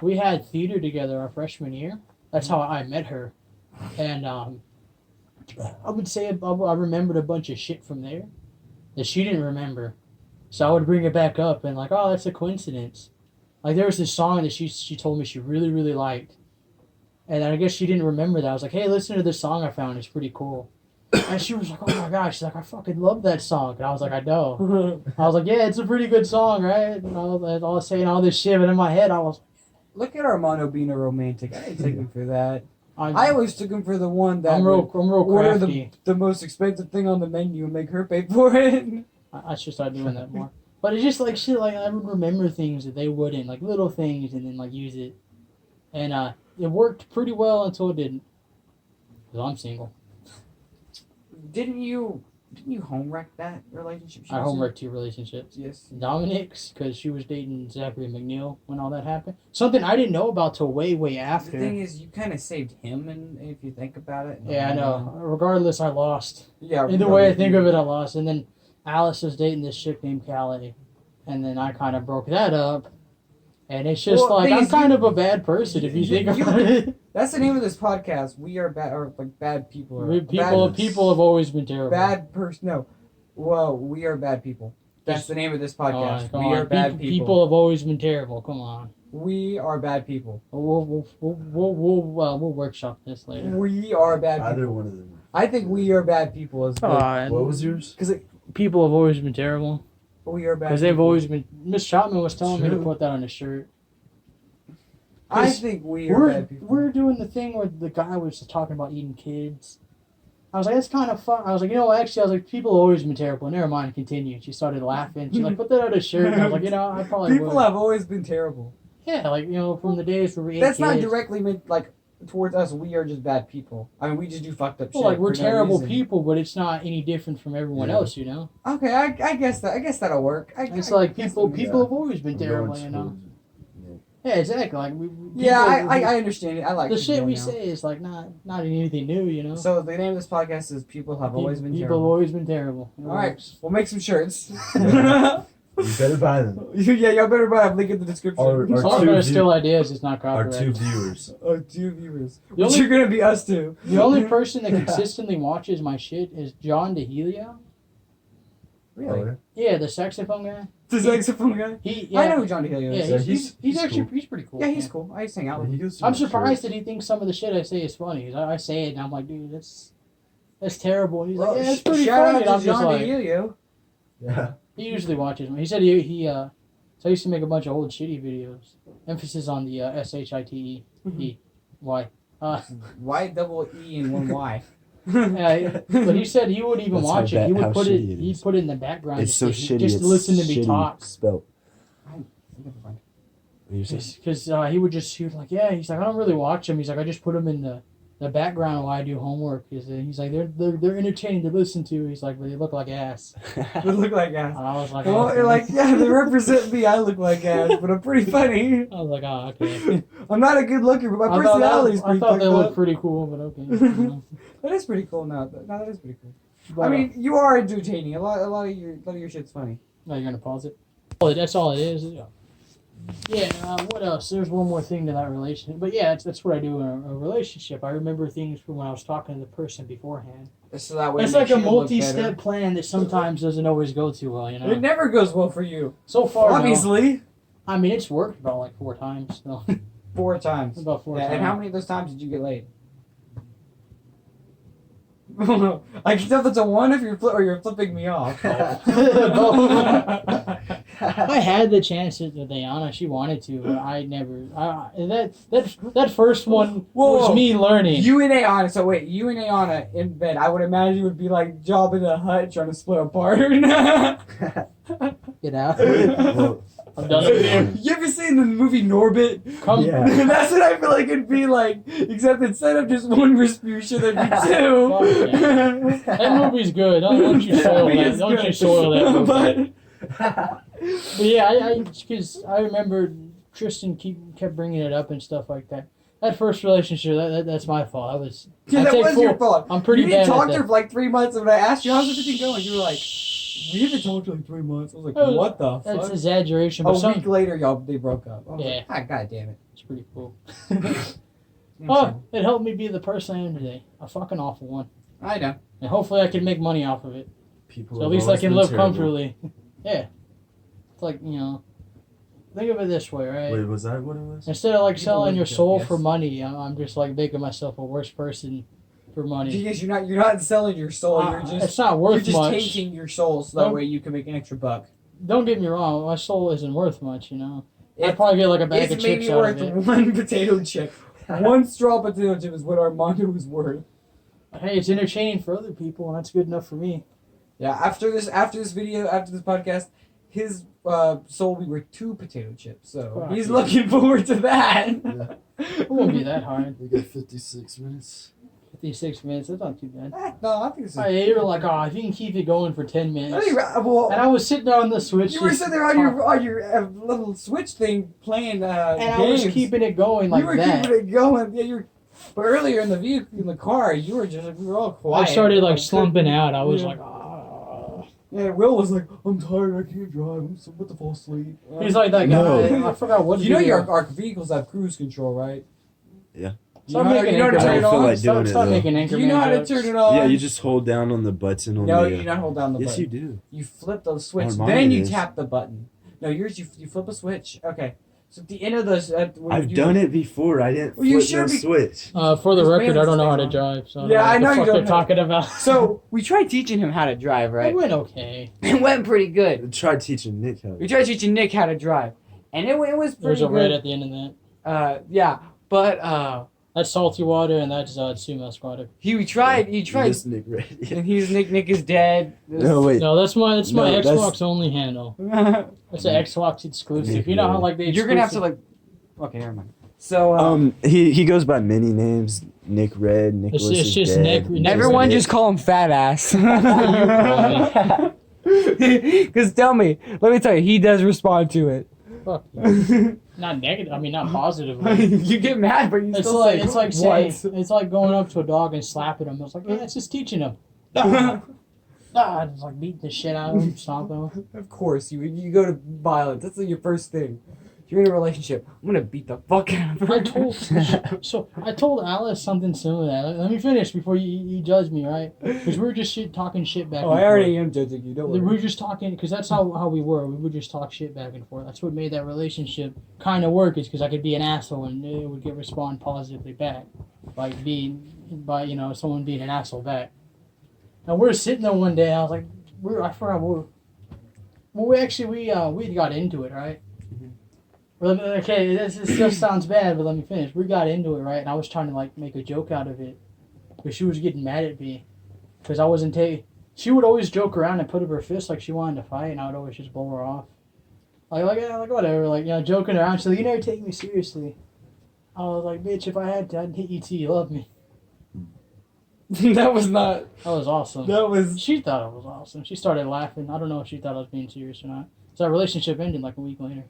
[SPEAKER 2] we had theater together our freshman year. That's how I met her, and I would say I remembered a bunch of shit from there that she didn't remember, so I would bring it back up and like, oh, that's a coincidence. Like there was this song that she told me she really really liked, and I guess she didn't remember that. I was like, hey, listen to this song I found. It's pretty cool. And she was like, oh my gosh, she's like, I fucking love that song. And I was like, I know. I was like, yeah, it's a pretty good song, right? And I was saying all this shit, but in my head, I was.
[SPEAKER 5] Look at Armando being a romantic. I didn't take him for that. I
[SPEAKER 2] I
[SPEAKER 5] always took him for the one that
[SPEAKER 2] I'm real
[SPEAKER 5] order
[SPEAKER 2] crafty.
[SPEAKER 5] the most expensive thing on the menu and make her pay for it.
[SPEAKER 2] I should start doing that more. But it's just like shit. Like I would remember things that they wouldn't, like little things, and then like use it. And it worked pretty well until it didn't. Cause I'm single.
[SPEAKER 5] Didn't you home wreck that relationship?
[SPEAKER 2] I homeworked 2 relationships.
[SPEAKER 5] Yes.
[SPEAKER 2] Dominic's, because she was dating Zachary McNeil when all that happened. Something I didn't know about till way after.
[SPEAKER 5] The thing is, you kind of saved him, and if you think about it.
[SPEAKER 2] Yeah, I know. Regardless, I lost.
[SPEAKER 5] Yeah.
[SPEAKER 2] Either way I think of it, I lost. And then Alice was dating this chick named Callie. And then I kind of broke that up. And it's just
[SPEAKER 5] Well,
[SPEAKER 2] like,
[SPEAKER 5] thing
[SPEAKER 2] I'm
[SPEAKER 5] is,
[SPEAKER 2] kind of a bad person if you think about it.
[SPEAKER 5] That's the name of this podcast. We are bad, or like bad people. Or
[SPEAKER 2] People have always been terrible.
[SPEAKER 5] Bad person. No. Well, we are bad people. That's the name of this podcast.
[SPEAKER 2] Come
[SPEAKER 5] We
[SPEAKER 2] on.
[SPEAKER 5] are bad people.
[SPEAKER 2] People have always been terrible. Come on.
[SPEAKER 5] We are bad people.
[SPEAKER 2] We'll workshop this later.
[SPEAKER 5] We are bad people.
[SPEAKER 3] Either one of them.
[SPEAKER 1] I think we are bad people as well.
[SPEAKER 3] What was yours?
[SPEAKER 1] Because
[SPEAKER 2] People have always been terrible.
[SPEAKER 1] we are bad.
[SPEAKER 2] Because they've
[SPEAKER 1] people.
[SPEAKER 2] always been. Miss Chapman was telling me to
[SPEAKER 3] True.
[SPEAKER 2] put that on his shirt.
[SPEAKER 1] I think we are
[SPEAKER 2] We're
[SPEAKER 1] bad people.
[SPEAKER 2] we're doing the thing where the guy was talking about eating kids. I was like, that's kind of fun. I was like, actually, I was like, people have always been terrible. Never mind, continue. She started laughing. She's like, put that on his shirt. And I was like, I probably
[SPEAKER 1] People
[SPEAKER 2] would.
[SPEAKER 1] have always been terrible.
[SPEAKER 2] Yeah, like, from the days where we ate
[SPEAKER 1] That's not
[SPEAKER 2] kids.
[SPEAKER 1] directly meant like towards us. We are just bad people. I mean, we just do fucked up
[SPEAKER 2] Well,
[SPEAKER 1] shit.
[SPEAKER 2] like, we're
[SPEAKER 1] for no
[SPEAKER 2] terrible
[SPEAKER 1] reason.
[SPEAKER 2] people, but it's not any different from everyone
[SPEAKER 3] Yeah.
[SPEAKER 2] else,
[SPEAKER 1] Okay, I guess that'll work.
[SPEAKER 2] It's like people
[SPEAKER 1] Yeah.
[SPEAKER 2] have always been terrible, Yeah, exactly. Like
[SPEAKER 1] Yeah,
[SPEAKER 2] people-
[SPEAKER 1] I understand it. I like
[SPEAKER 2] the
[SPEAKER 1] people
[SPEAKER 2] shit we
[SPEAKER 1] now.
[SPEAKER 2] say is like not anything new,
[SPEAKER 1] So the name of this podcast is "People Have Always Been
[SPEAKER 2] People have
[SPEAKER 1] Terrible."
[SPEAKER 2] always been terrible. It
[SPEAKER 1] All right,
[SPEAKER 2] works.
[SPEAKER 1] we'll make some shirts.
[SPEAKER 3] You better buy them.
[SPEAKER 1] Yeah, y'all better buy a link in the description.
[SPEAKER 3] Our
[SPEAKER 2] Some of
[SPEAKER 3] two
[SPEAKER 2] them are
[SPEAKER 3] view-
[SPEAKER 2] still ideas. It's not
[SPEAKER 3] Our
[SPEAKER 2] copyrighted.
[SPEAKER 3] 2 viewers.
[SPEAKER 1] Oh, 2 viewers.
[SPEAKER 2] The
[SPEAKER 1] Which
[SPEAKER 2] only-
[SPEAKER 1] are gonna be us two.
[SPEAKER 2] The only person that consistently watches my shit is John DeHelio.
[SPEAKER 1] Really?
[SPEAKER 2] Yeah, the saxophone guy.
[SPEAKER 1] The saxophone guy.
[SPEAKER 2] He.
[SPEAKER 1] I
[SPEAKER 2] Yeah,
[SPEAKER 1] know who John DeHelio
[SPEAKER 2] Yeah,
[SPEAKER 1] is.
[SPEAKER 2] he's actually
[SPEAKER 3] cool.
[SPEAKER 2] he's pretty cool.
[SPEAKER 1] Yeah, he's cool. I used to hang out with him.
[SPEAKER 3] He goes to
[SPEAKER 2] I'm
[SPEAKER 3] my
[SPEAKER 2] surprised
[SPEAKER 3] church.
[SPEAKER 2] that he thinks some of the shit I say is funny. 'Cause I say it and I'm like, dude, that's terrible. And he's
[SPEAKER 1] Well,
[SPEAKER 2] like, yeah, it's pretty
[SPEAKER 1] shout
[SPEAKER 2] funny.
[SPEAKER 1] out
[SPEAKER 2] And I'm
[SPEAKER 1] to
[SPEAKER 2] just
[SPEAKER 1] John
[SPEAKER 2] like,
[SPEAKER 1] DeHelio.
[SPEAKER 3] Yeah.
[SPEAKER 2] he usually watches me. He said he so I used to make a bunch of old shitty videos. Emphasis on the SHITE. Why?
[SPEAKER 1] Y-double-E and 1 Y.
[SPEAKER 2] But he said he would even
[SPEAKER 4] That's how
[SPEAKER 2] watch it.
[SPEAKER 4] bad-
[SPEAKER 2] He would
[SPEAKER 4] how
[SPEAKER 2] put it.
[SPEAKER 4] shitty it
[SPEAKER 2] He'd
[SPEAKER 4] is.
[SPEAKER 2] put it in the background.
[SPEAKER 4] It's so
[SPEAKER 2] just
[SPEAKER 4] shitty.
[SPEAKER 2] Just
[SPEAKER 4] it's
[SPEAKER 2] to listen to me
[SPEAKER 4] shitty
[SPEAKER 2] talk.
[SPEAKER 4] Spelled.
[SPEAKER 1] Never mind.
[SPEAKER 4] You're saying-
[SPEAKER 2] Because he would just he was like, yeah. He's like, I don't really watch them. He's like, I just put them in the background while I do homework. He's like, they're entertaining to listen to. He's like, but they look like ass.
[SPEAKER 1] They look like ass.
[SPEAKER 2] And I was like,
[SPEAKER 1] Well,
[SPEAKER 2] oh, okay.
[SPEAKER 1] like, yeah, they represent me. I look like ass, but I'm pretty funny.
[SPEAKER 2] I was like, oh, okay.
[SPEAKER 1] I'm not a good looker, but my
[SPEAKER 2] I
[SPEAKER 1] personality is
[SPEAKER 2] thought
[SPEAKER 1] pretty
[SPEAKER 2] they
[SPEAKER 1] fucked
[SPEAKER 2] looked
[SPEAKER 1] up.
[SPEAKER 2] pretty cool, but okay.
[SPEAKER 1] That is pretty cool. No, that is pretty cool.
[SPEAKER 2] But,
[SPEAKER 1] I mean, you are entertaining. A lot of your shit's funny.
[SPEAKER 2] no, you're gonna pause it. Oh, that's all it is. Yeah. What else? There's one more thing to that relationship, but yeah, that's what I do in a relationship. I remember things from when I was talking to the person beforehand.
[SPEAKER 1] So that way
[SPEAKER 2] It's
[SPEAKER 1] it
[SPEAKER 2] like
[SPEAKER 1] makes
[SPEAKER 2] a
[SPEAKER 1] you look
[SPEAKER 2] multi-step
[SPEAKER 1] better.
[SPEAKER 2] plan that sometimes doesn't always go too well.
[SPEAKER 1] It never goes well for you.
[SPEAKER 2] So far, no.
[SPEAKER 1] Obviously,
[SPEAKER 2] I mean, it's worked about like 4 times. No,
[SPEAKER 1] 4 times.
[SPEAKER 2] about 4
[SPEAKER 1] Yeah,
[SPEAKER 2] times.
[SPEAKER 1] and how many of those times did you get laid? I can tell that's a 1 if you're you're flipping me off.
[SPEAKER 2] I had the chance with Diana. She wanted to, but I never. That first one
[SPEAKER 1] Whoa.
[SPEAKER 2] was me learning.
[SPEAKER 1] You and Ayana. So wait, you and Ayana in bed. I would imagine would be like job in a hut trying to split apart.
[SPEAKER 2] Get out.
[SPEAKER 3] Well,
[SPEAKER 2] I'm done with you.
[SPEAKER 1] You ever seen the movie Norbit?
[SPEAKER 2] Come.
[SPEAKER 3] Yeah.
[SPEAKER 1] That's what I feel like it'd be like, except instead of just 1 Rasputia, there'd be 2.
[SPEAKER 2] That movie's good. Don't you soil
[SPEAKER 1] Movie
[SPEAKER 2] that.
[SPEAKER 1] is
[SPEAKER 2] Don't
[SPEAKER 1] good.
[SPEAKER 2] you soil that movie.
[SPEAKER 1] But
[SPEAKER 2] But yeah, because I remember Tristan kept bringing it up and stuff like that. That first relationship, that's my fault.
[SPEAKER 1] yeah,
[SPEAKER 2] I
[SPEAKER 1] that
[SPEAKER 2] take
[SPEAKER 1] was
[SPEAKER 2] full-
[SPEAKER 1] your fault.
[SPEAKER 2] I'm pretty
[SPEAKER 1] you
[SPEAKER 2] bad
[SPEAKER 1] didn't
[SPEAKER 2] at
[SPEAKER 1] talk to
[SPEAKER 2] that.
[SPEAKER 1] her for like 3 months, and when I asked you how's everything going, you were like, we haven't talked for like 3 months. I was like,
[SPEAKER 2] Oh,
[SPEAKER 1] what the
[SPEAKER 2] That's
[SPEAKER 1] fuck?
[SPEAKER 2] exaggeration,
[SPEAKER 1] A
[SPEAKER 2] but
[SPEAKER 1] week later, they broke up. I was
[SPEAKER 2] Yeah.
[SPEAKER 1] like, ah, god damn it.
[SPEAKER 2] it's pretty cool.
[SPEAKER 1] I'm
[SPEAKER 2] Oh,
[SPEAKER 1] sorry.
[SPEAKER 2] it helped me be the person I am today. A fucking awful one.
[SPEAKER 1] I know.
[SPEAKER 2] And hopefully I can make money off of it.
[SPEAKER 3] people
[SPEAKER 2] So at
[SPEAKER 3] have
[SPEAKER 2] least I
[SPEAKER 3] always
[SPEAKER 2] can
[SPEAKER 3] been
[SPEAKER 2] live
[SPEAKER 3] terrible.
[SPEAKER 2] comfortably. Yeah. It's like, think of it this way, right?
[SPEAKER 3] Wait, was that what it was?
[SPEAKER 2] Instead of like
[SPEAKER 1] People
[SPEAKER 2] selling
[SPEAKER 1] live
[SPEAKER 2] your
[SPEAKER 1] good,
[SPEAKER 2] soul
[SPEAKER 1] yes.
[SPEAKER 2] for money, I'm just like making myself a worse person for money.
[SPEAKER 1] Because you're not selling your soul. You're
[SPEAKER 2] It's
[SPEAKER 1] just
[SPEAKER 2] not
[SPEAKER 1] you're
[SPEAKER 2] worth
[SPEAKER 1] just
[SPEAKER 2] much.
[SPEAKER 1] tainting your soul so that
[SPEAKER 2] Don't-
[SPEAKER 1] way you can make an extra buck.
[SPEAKER 2] Don't get me wrong, my soul isn't worth much, I'd
[SPEAKER 1] It's,
[SPEAKER 2] probably get like a bag of
[SPEAKER 1] it's
[SPEAKER 2] chips
[SPEAKER 1] maybe
[SPEAKER 2] out
[SPEAKER 1] worth
[SPEAKER 2] of it.
[SPEAKER 1] 1 potato chip. 1 straw potato chip is what Armando is worth.
[SPEAKER 2] Hey, it's entertaining for other people, and that's good enough for me.
[SPEAKER 1] Yeah. After this video, after this podcast, his soul will be worth 2 potato chips. So
[SPEAKER 2] Fuck
[SPEAKER 1] he's
[SPEAKER 2] yeah.
[SPEAKER 1] looking forward to that.
[SPEAKER 2] It won't be that hard.
[SPEAKER 3] We got 56 minutes.
[SPEAKER 2] 56 minutes, that's not too bad.
[SPEAKER 1] No, I think it's.
[SPEAKER 2] You were like, if you can keep it going for 10
[SPEAKER 1] I
[SPEAKER 2] minutes.
[SPEAKER 1] think, well,
[SPEAKER 2] And I was sitting there on the Switch.
[SPEAKER 1] you were
[SPEAKER 2] just
[SPEAKER 1] sitting there on your little Switch thing playing
[SPEAKER 2] and
[SPEAKER 1] games.
[SPEAKER 2] I was keeping it going like
[SPEAKER 1] you were
[SPEAKER 2] that.
[SPEAKER 1] keeping it going. Yeah, but earlier in the car, you were just we were all quiet.
[SPEAKER 2] I started like slumping out. I was
[SPEAKER 1] Yeah.
[SPEAKER 2] like,
[SPEAKER 1] Yeah, Will was like, I'm tired, I can't drive, I'm about to fall asleep.
[SPEAKER 2] He's like that guy.
[SPEAKER 3] No.
[SPEAKER 2] I forgot what
[SPEAKER 1] You know
[SPEAKER 2] video.
[SPEAKER 1] our vehicles have cruise control, right?
[SPEAKER 4] Yeah.
[SPEAKER 1] You know how to
[SPEAKER 2] Anchorman
[SPEAKER 1] turn it
[SPEAKER 4] I don't feel
[SPEAKER 1] on?
[SPEAKER 4] like doing it,
[SPEAKER 2] Stop
[SPEAKER 4] though.
[SPEAKER 2] making
[SPEAKER 1] Do
[SPEAKER 2] Anchorman
[SPEAKER 1] you know how to
[SPEAKER 2] jokes.
[SPEAKER 1] turn it on?
[SPEAKER 4] Yeah, you just hold down on the button on
[SPEAKER 1] No,
[SPEAKER 4] the.
[SPEAKER 1] you do not hold down the
[SPEAKER 4] Yes,
[SPEAKER 1] button.
[SPEAKER 4] you do.
[SPEAKER 1] You flip the switch,
[SPEAKER 4] On mine
[SPEAKER 1] then
[SPEAKER 4] it
[SPEAKER 1] you
[SPEAKER 4] is.
[SPEAKER 1] tap the button. No, yours you flip a switch. Okay,
[SPEAKER 5] So at the end of the.
[SPEAKER 4] I've done it before. I didn't
[SPEAKER 5] Well, you
[SPEAKER 4] flip
[SPEAKER 5] should
[SPEAKER 4] no
[SPEAKER 5] be-
[SPEAKER 4] switch.
[SPEAKER 2] For the
[SPEAKER 5] Just
[SPEAKER 2] record, I don't know how to
[SPEAKER 5] balance
[SPEAKER 2] drive. So
[SPEAKER 5] Yeah, I
[SPEAKER 2] I
[SPEAKER 5] know
[SPEAKER 2] know
[SPEAKER 5] you
[SPEAKER 2] what the fuck
[SPEAKER 5] don't
[SPEAKER 2] they're
[SPEAKER 5] know.
[SPEAKER 2] talking about.
[SPEAKER 5] So we tried teaching him how to drive,
[SPEAKER 2] It
[SPEAKER 5] right?
[SPEAKER 2] went okay.
[SPEAKER 5] It went pretty good.
[SPEAKER 4] I tried teaching Nick how
[SPEAKER 5] We
[SPEAKER 4] to.
[SPEAKER 5] tried teaching Nick how to drive, and it was
[SPEAKER 2] There's
[SPEAKER 5] pretty
[SPEAKER 2] a red
[SPEAKER 5] good.
[SPEAKER 2] at the end of that.
[SPEAKER 5] Yeah, but
[SPEAKER 2] That's salty water, and that's sumac water.
[SPEAKER 5] he tried.
[SPEAKER 4] This Nick Red.
[SPEAKER 5] And he's Nick is dead.
[SPEAKER 4] No wait.
[SPEAKER 2] No, that's my
[SPEAKER 4] No,
[SPEAKER 2] Xbox
[SPEAKER 4] that's-
[SPEAKER 2] only handle.
[SPEAKER 5] You're
[SPEAKER 2] It's an Xbox exclusive. You know how like they
[SPEAKER 5] gonna have to like. Okay, never mind. So
[SPEAKER 4] He goes by many names. Nick Red. Nicholas
[SPEAKER 2] it's
[SPEAKER 4] is
[SPEAKER 2] just
[SPEAKER 4] dead.
[SPEAKER 2] Nick-
[SPEAKER 5] everyone
[SPEAKER 4] Nick.
[SPEAKER 5] just call him fat ass.
[SPEAKER 2] call
[SPEAKER 5] Because tell me, let me tell you, he does respond to it.
[SPEAKER 2] fuck you. Not negative. I mean, not positively.
[SPEAKER 5] You get mad, but you
[SPEAKER 2] It's
[SPEAKER 5] still
[SPEAKER 2] like
[SPEAKER 5] say,
[SPEAKER 2] it's like
[SPEAKER 5] what?
[SPEAKER 2] saying it's like going up to a dog and slapping him. It's like, yeah, it's just teaching him. It's like beating the shit out of him, stomping him.
[SPEAKER 5] Of course, you go to violence. That's like your first thing. You're in a relationship. I'm gonna beat the fuck out of her.
[SPEAKER 2] I told Alice something similar to that. Let me finish before you judge me, right? Because we were just talking shit back.
[SPEAKER 5] Oh,
[SPEAKER 2] and
[SPEAKER 5] I already
[SPEAKER 2] forth.
[SPEAKER 5] am judging you. Don't
[SPEAKER 2] We
[SPEAKER 5] worry.
[SPEAKER 2] were just talking because that's how we were. We would just talk shit back and forth. That's what made that relationship kind of work. Is because I could be an asshole and it would get respond positively back, by someone being an asshole back. And we were sitting there one day. And I was like, I forgot we got into it, right? Okay, this still sounds bad, but let me finish. We got into it, right? And I was trying to like make a joke out of it, but she was getting mad at me because I wasn't taking. She would always joke around and put up her fist like she wanted to fight, and I would always just blow her off, like whatever, like joking around. She's like, "You never take me seriously." I was like, "Bitch, if I had to, I'd hit you till you love me."
[SPEAKER 5] That was not.
[SPEAKER 2] That was awesome.
[SPEAKER 5] That was.
[SPEAKER 2] She thought it was awesome. She started laughing. I don't know if she thought I was being serious or not. So our relationship ended like a week later.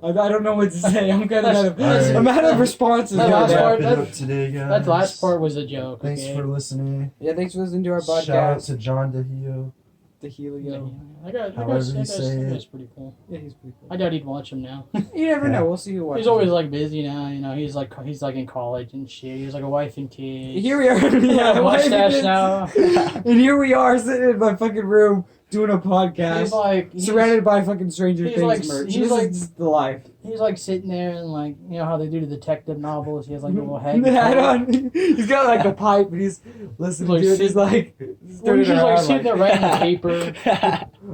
[SPEAKER 5] I don't know what to say. I'm kind of
[SPEAKER 2] That's-
[SPEAKER 5] I'm out of responses.
[SPEAKER 2] That
[SPEAKER 5] right
[SPEAKER 2] last
[SPEAKER 5] now.
[SPEAKER 2] part-
[SPEAKER 3] Wrap it up today, guys.
[SPEAKER 2] That last part was a joke.
[SPEAKER 3] Thanks
[SPEAKER 2] okay?
[SPEAKER 3] for listening.
[SPEAKER 5] Yeah, thanks for listening to our
[SPEAKER 3] Shout out
[SPEAKER 5] podcast.
[SPEAKER 3] to John DeHio.
[SPEAKER 5] The Helio.
[SPEAKER 2] That
[SPEAKER 3] However you
[SPEAKER 2] guy's
[SPEAKER 3] say it.
[SPEAKER 2] pretty cool.
[SPEAKER 5] Yeah, he's pretty cool.
[SPEAKER 2] I doubt he'd watch him now.
[SPEAKER 5] You never
[SPEAKER 3] Yeah.
[SPEAKER 5] know. We'll see who watches.
[SPEAKER 2] He's always like busy now. He's like in college and shit. He's like a wife and kids.
[SPEAKER 5] Here we are.
[SPEAKER 2] Yeah,
[SPEAKER 5] why have you
[SPEAKER 2] mustache
[SPEAKER 5] been-
[SPEAKER 2] now.
[SPEAKER 5] And here we are sitting in my fucking room doing a podcast,
[SPEAKER 2] He's like
[SPEAKER 5] surrounded by fucking Stranger
[SPEAKER 2] he's
[SPEAKER 5] Things
[SPEAKER 2] like-
[SPEAKER 5] merch.
[SPEAKER 2] he's
[SPEAKER 5] This
[SPEAKER 2] like-
[SPEAKER 5] is just the life.
[SPEAKER 2] He's like sitting there and like how they do the detective novels. He has like a little head.
[SPEAKER 5] And the hat on. He's got like a pipe, and he's listening
[SPEAKER 2] Like,
[SPEAKER 5] to it. He's
[SPEAKER 2] sit-
[SPEAKER 5] like,
[SPEAKER 2] Well, he's just like sitting there writing a paper.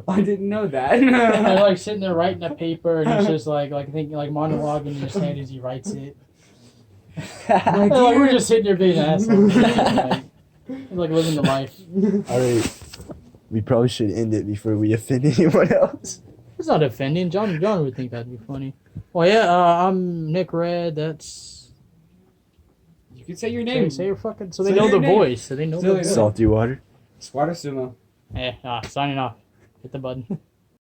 [SPEAKER 5] I didn't know that.
[SPEAKER 2] They're like sitting there writing a paper, and he's just like thinking, like monologuing in his head as he writes it.
[SPEAKER 5] Like,
[SPEAKER 2] And, like, we're just sitting there being assholes. like living the life.
[SPEAKER 4] Alright. We probably should end it before we offend anyone else.
[SPEAKER 2] It's not offending. John would think that'd be funny. Well, yeah, I'm Nick Red. That's
[SPEAKER 5] You can say your name.
[SPEAKER 2] say your fucking. So they
[SPEAKER 5] Say
[SPEAKER 2] know
[SPEAKER 5] your
[SPEAKER 2] the
[SPEAKER 5] name.
[SPEAKER 2] voice. So they know
[SPEAKER 5] So
[SPEAKER 2] the
[SPEAKER 5] they
[SPEAKER 2] voice.
[SPEAKER 5] know.
[SPEAKER 4] Salty water.
[SPEAKER 5] Squatter Sumo.
[SPEAKER 2] Signing off. Hit the button.